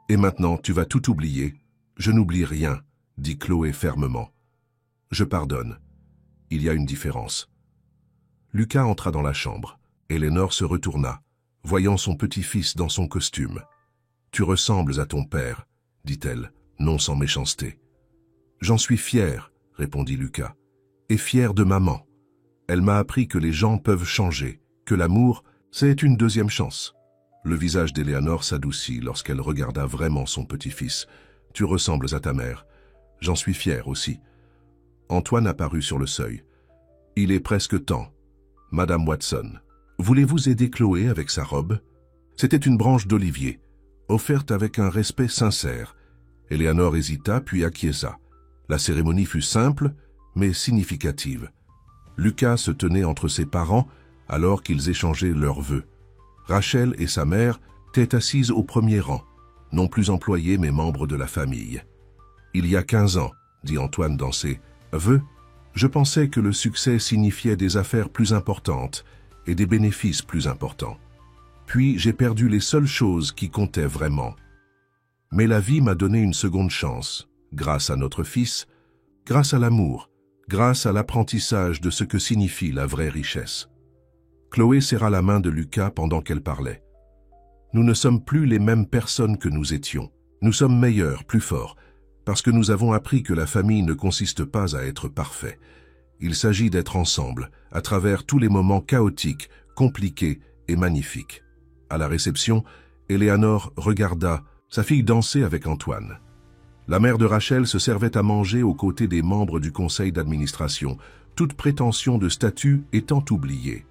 Et maintenant, tu vas tout oublier. »« Je n'oublie rien, » dit Chloé fermement. « Je pardonne. Il y a une différence. » Lucas entra dans la chambre. Eleanor se retourna, voyant son petit-fils dans son costume. « Tu ressembles à ton père, » dit-elle, non sans méchanceté. « J'en suis fier, » répondit Lucas, « et fier de maman. Elle m'a appris que les gens peuvent changer, que l'amour, c'est une deuxième chance. » Le visage d'Eleanor s'adoucit lorsqu'elle regarda vraiment son petit-fils. « Tu ressembles à ta mère. J'en suis fier aussi. » Antoine apparut sur le seuil. « Il est presque temps. Madame Watson, voulez-vous aider Chloé avec sa robe ?» C'était une branche d'olivier, offerte avec un respect sincère. Eleanor hésita puis acquiesça. La cérémonie fut simple, mais significative. Lucas se tenait entre ses parents alors qu'ils échangeaient leurs vœux. Rachel et sa mère étaient assises au premier rang, non plus employées mais membres de la famille. « Il y a 15 ans, » dit Antoine dans ses vœux, « je pensais que le succès signifiait des affaires plus importantes et des bénéfices plus importants. Puis j'ai perdu les seules choses qui comptaient vraiment. Mais la vie m'a donné une seconde chance, grâce à notre fils, grâce à l'amour, grâce à l'apprentissage de ce que signifie la vraie richesse. » Chloé serra la main de Lucas pendant qu'elle parlait. « Nous ne sommes plus les mêmes personnes que nous étions. Nous sommes meilleurs, plus forts, parce que nous avons appris que la famille ne consiste pas à être parfait. Il s'agit d'être ensemble, à travers tous les moments chaotiques, compliqués et magnifiques. À la réception, Eleanor regarda sa fille danser avec Antoine. La mère de Rachel se servait à manger aux côtés des membres du conseil d'administration, toute prétention de statut étant oubliée.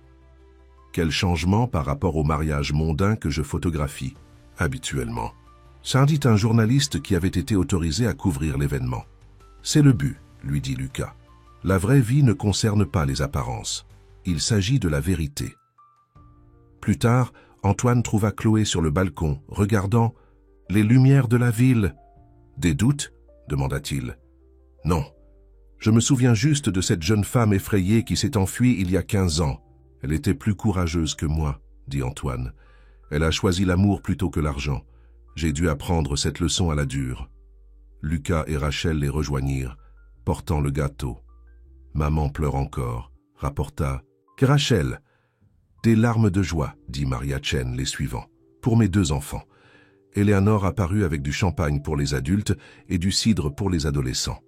Quel changement par rapport au mariage mondain que je photographie habituellement. Ça dit un journaliste qui avait été autorisé à couvrir l'événement. C'est le but, lui dit Lucas. La vraie vie ne concerne pas les apparences. Il s'agit de la vérité. Plus tard, Antoine trouva Chloé sur le balcon, regardant les lumières de la ville. Des doutes ? demanda-t-il. Non. Je me souviens juste de cette jeune femme effrayée qui s'est enfuie il y a 15 ans. Elle était plus courageuse que moi, dit Antoine. Elle a choisi l'amour plutôt que l'argent. J'ai dû apprendre cette leçon à la dure. Lucas et Rachel les rejoignirent, portant le gâteau. Maman pleure encore, rapporta « Que Rachel !» Des larmes de joie, dit Maria Chen les suivant, pour mes 2 enfants. Eleanor apparut avec du champagne pour les adultes et du cidre pour les adolescents.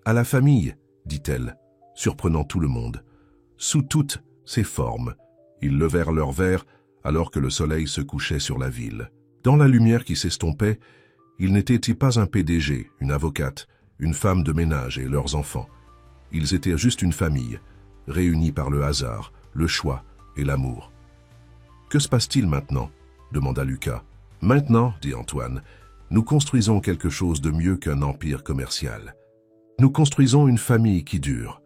À la famille, dit-elle, surprenant tout le monde. Sous toutes ses formes, ils levèrent leurs verres alors que le soleil se couchait sur la ville. Dans la lumière qui s'estompait, ils n'étaient pas un PDG, une avocate, une femme de ménage et leurs enfants. Ils étaient juste une famille, réunis par le hasard, le choix et l'amour. « Que se passe-t-il maintenant » demanda Lucas. « Maintenant, dit Antoine, nous construisons quelque chose de mieux qu'un empire commercial. Nous construisons une famille qui dure. »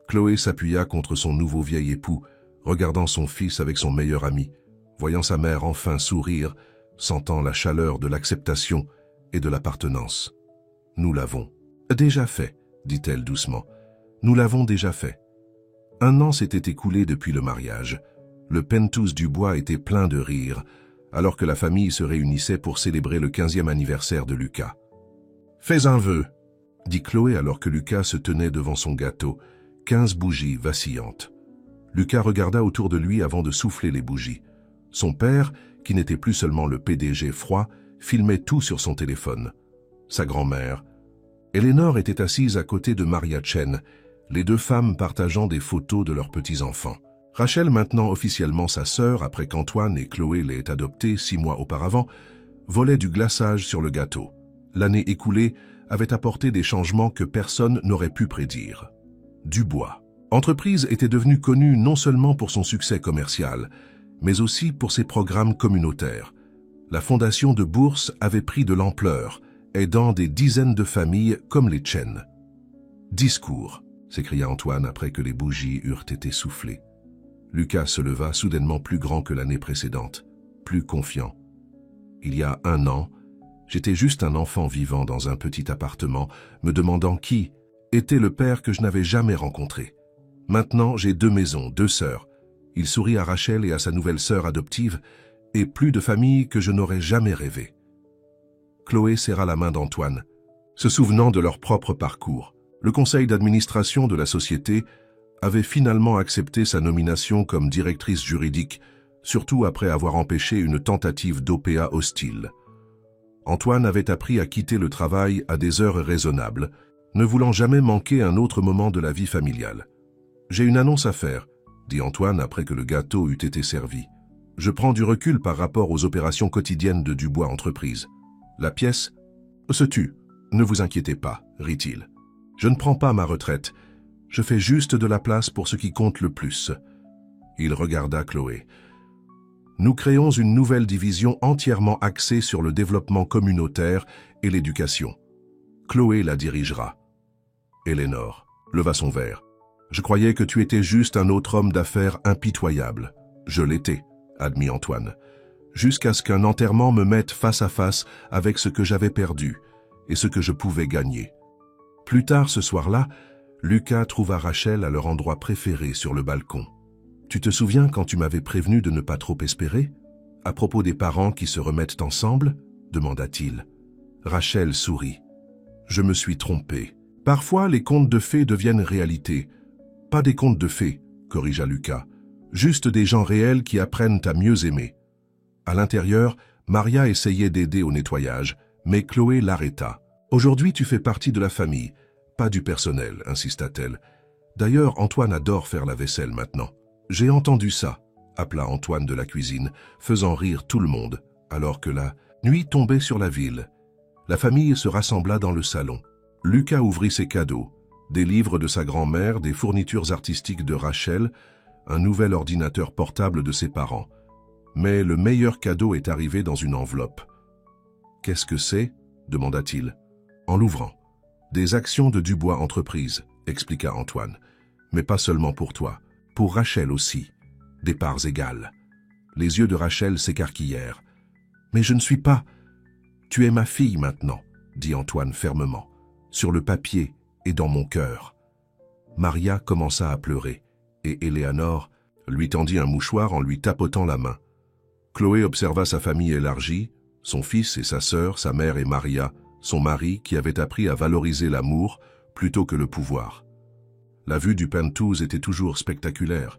Chloé s'appuya contre son nouveau vieil époux, regardant son fils avec son meilleur ami, voyant sa mère enfin sourire, sentant la chaleur de l'acceptation et de l'appartenance. « Nous l'avons déjà fait, » dit-elle doucement. « Nous l'avons déjà fait. » 1 an s'était écoulé depuis le mariage. Le penthouse du bois était plein de rires, alors que la famille se réunissait pour célébrer le 15e anniversaire de Lucas. « Fais un vœu, » dit Chloé alors que Lucas se tenait devant son gâteau, 15 bougies vacillantes. Lucas regarda autour de lui avant de souffler les bougies. Son père, qui n'était plus seulement le PDG froid, filmait tout sur son téléphone. Sa grand-mère. Eleanor était assise à côté de Maria Chen, les 2 femmes partageant des photos de leurs petits-enfants. Rachel, maintenant officiellement sa sœur, après qu'Antoine et Chloé l'aient adoptée 6 mois auparavant, volait du glaçage sur le gâteau. L'année écoulée avait apporté des changements que personne n'aurait pu prédire. Dubois. Entreprise était devenue connue non seulement pour son succès commercial, mais aussi pour ses programmes communautaires. La fondation de bourse avait pris de l'ampleur, aidant des dizaines de familles comme les Chen. « Discours », s'écria Antoine après que les bougies eurent été soufflées. Lucas se leva soudainement plus grand que l'année précédente, plus confiant. Il y a 1 an, j'étais juste un enfant vivant dans un petit appartement, me demandant qui était le père que je n'avais jamais rencontré. Maintenant, j'ai 2 maisons, 2 sœurs. Il sourit à Rachel et à sa nouvelle sœur adoptive, et plus de familles que je n'aurais jamais rêvé. Chloé serra la main d'Antoine, se souvenant de leur propre parcours. Le conseil d'administration de la société avait finalement accepté sa nomination comme directrice juridique, surtout après avoir empêché une tentative d'OPA hostile. Antoine avait appris à quitter le travail à des heures raisonnables, ne voulant jamais manquer un autre moment de la vie familiale. « J'ai une annonce à faire, » dit Antoine après que le gâteau eut été servi. « Je prends du recul par rapport aux opérations quotidiennes de Dubois Entreprise. La pièce se tue. Ne vous inquiétez pas, rit-il. Je ne prends pas ma retraite. Je fais juste de la place pour ce qui compte le plus. » Il regarda Chloé. « Nous créons une nouvelle division entièrement axée sur le développement communautaire et l'éducation. Chloé la dirigera. » Eleanor leva son verre. « Je croyais que tu étais juste un autre homme d'affaires impitoyable. Je l'étais, » admit Antoine, jusqu'à ce qu'un enterrement me mette face à face avec ce que j'avais perdu et ce que je pouvais gagner. Plus tard ce soir-là, Lucas trouva Rachel à leur endroit préféré sur le balcon. « Tu te souviens quand tu m'avais prévenu de ne pas trop espérer? À propos des parents qui se remettent ensemble ?» demanda-t-il. Rachel sourit. « Je me suis trompé. Parfois, les contes de fées deviennent réalité. Pas des contes de fées, corrigea Lucas. Juste des gens réels qui apprennent à mieux aimer. » À l'intérieur, Maria essayait d'aider au nettoyage, mais Chloé l'arrêta. « Aujourd'hui, tu fais partie de la famille, pas du personnel, insista-t-elle. D'ailleurs, Antoine adore faire la vaisselle maintenant. J'ai entendu ça, appela Antoine de la cuisine, faisant rire tout le monde, alors que la nuit tombait sur la ville. La famille se rassembla dans le salon. Lucas ouvrit ses cadeaux, des livres de sa grand-mère, des fournitures artistiques de Rachel, un nouvel ordinateur portable de ses parents. Mais le meilleur cadeau est arrivé dans une enveloppe. « Qu'est-ce que c'est » demanda-t-il, en l'ouvrant. « Des actions de Dubois Entreprises », expliqua Antoine. « Mais pas seulement pour toi, pour Rachel aussi. Des parts égales. » Les yeux de Rachel s'écarquillèrent. « Mais je ne suis pas... »« Tu es ma fille maintenant, » dit Antoine fermement, « sur le papier et dans mon cœur. » Maria commença à pleurer, et Éléanore lui tendit un mouchoir en lui tapotant la main. Chloé observa sa famille élargie, son fils et sa sœur, sa mère et Maria, son mari qui avait appris à valoriser l'amour plutôt que le pouvoir. La vue du penthouse était toujours spectaculaire,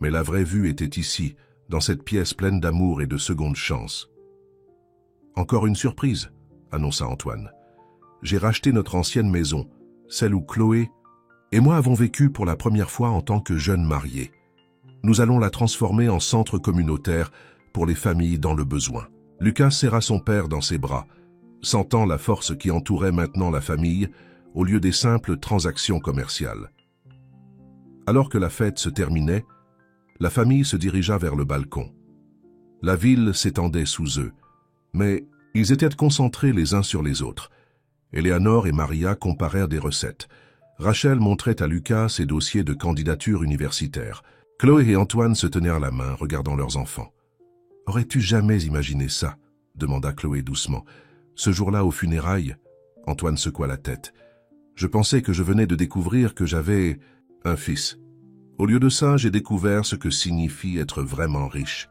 mais la vraie vue était ici, dans cette pièce pleine d'amour et de seconde chance. « Encore une surprise », annonça Antoine. « J'ai racheté notre ancienne maison, celle où Chloé et moi avons vécu pour la première fois en tant que jeunes mariés. Nous allons la transformer en centre communautaire pour les familles dans le besoin. » Lucas serra son père dans ses bras, sentant la force qui entourait maintenant la famille au lieu des simples transactions commerciales. Alors que la fête se terminait, la famille se dirigea vers le balcon. La ville s'étendait sous eux, mais ils étaient concentrés les uns sur les autres. Éléanore et Maria comparèrent des recettes. Rachel montrait à Lucas ses dossiers de candidature universitaire. Chloé et Antoine se tenèrent la main, regardant leurs enfants. « Aurais-tu jamais imaginé ça ?» demanda Chloé doucement. « Ce jour-là, aux funérailles ?» Antoine secoua la tête. « Je pensais que je venais de découvrir que j'avais un fils. Au lieu de ça, j'ai découvert ce que signifie être vraiment riche. »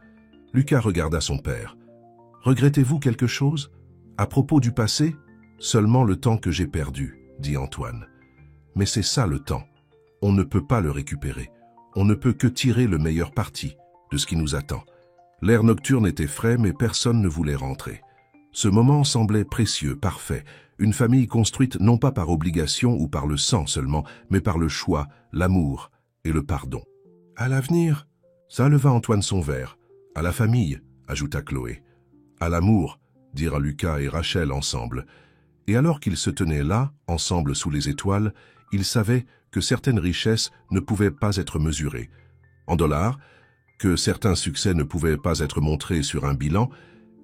Lucas regarda son père. « Regrettez-vous quelque chose? À propos du passé? Seulement le temps que j'ai perdu, » dit Antoine. « Mais c'est ça le temps. On ne peut pas le récupérer. On ne peut que tirer le meilleur parti de ce qui nous attend. » L'air nocturne était frais, mais personne ne voulait rentrer. Ce moment semblait précieux, parfait, une famille construite non pas par obligation ou par le sang seulement, mais par le choix, l'amour et le pardon. « À l'avenir » ça leva Antoine son verre. « À la famille » ajouta Chloé. « À l'amour » dirent Lucas et Rachel ensemble. Et alors qu'ils se tenaient là, ensemble sous les étoiles, ils savaient que certaines richesses ne pouvaient pas être mesurées. En dollars, que certains succès ne pouvaient pas être montrés sur un bilan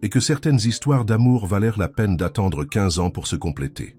et que certaines histoires d'amour valèrent la peine d'attendre 15 ans pour se compléter.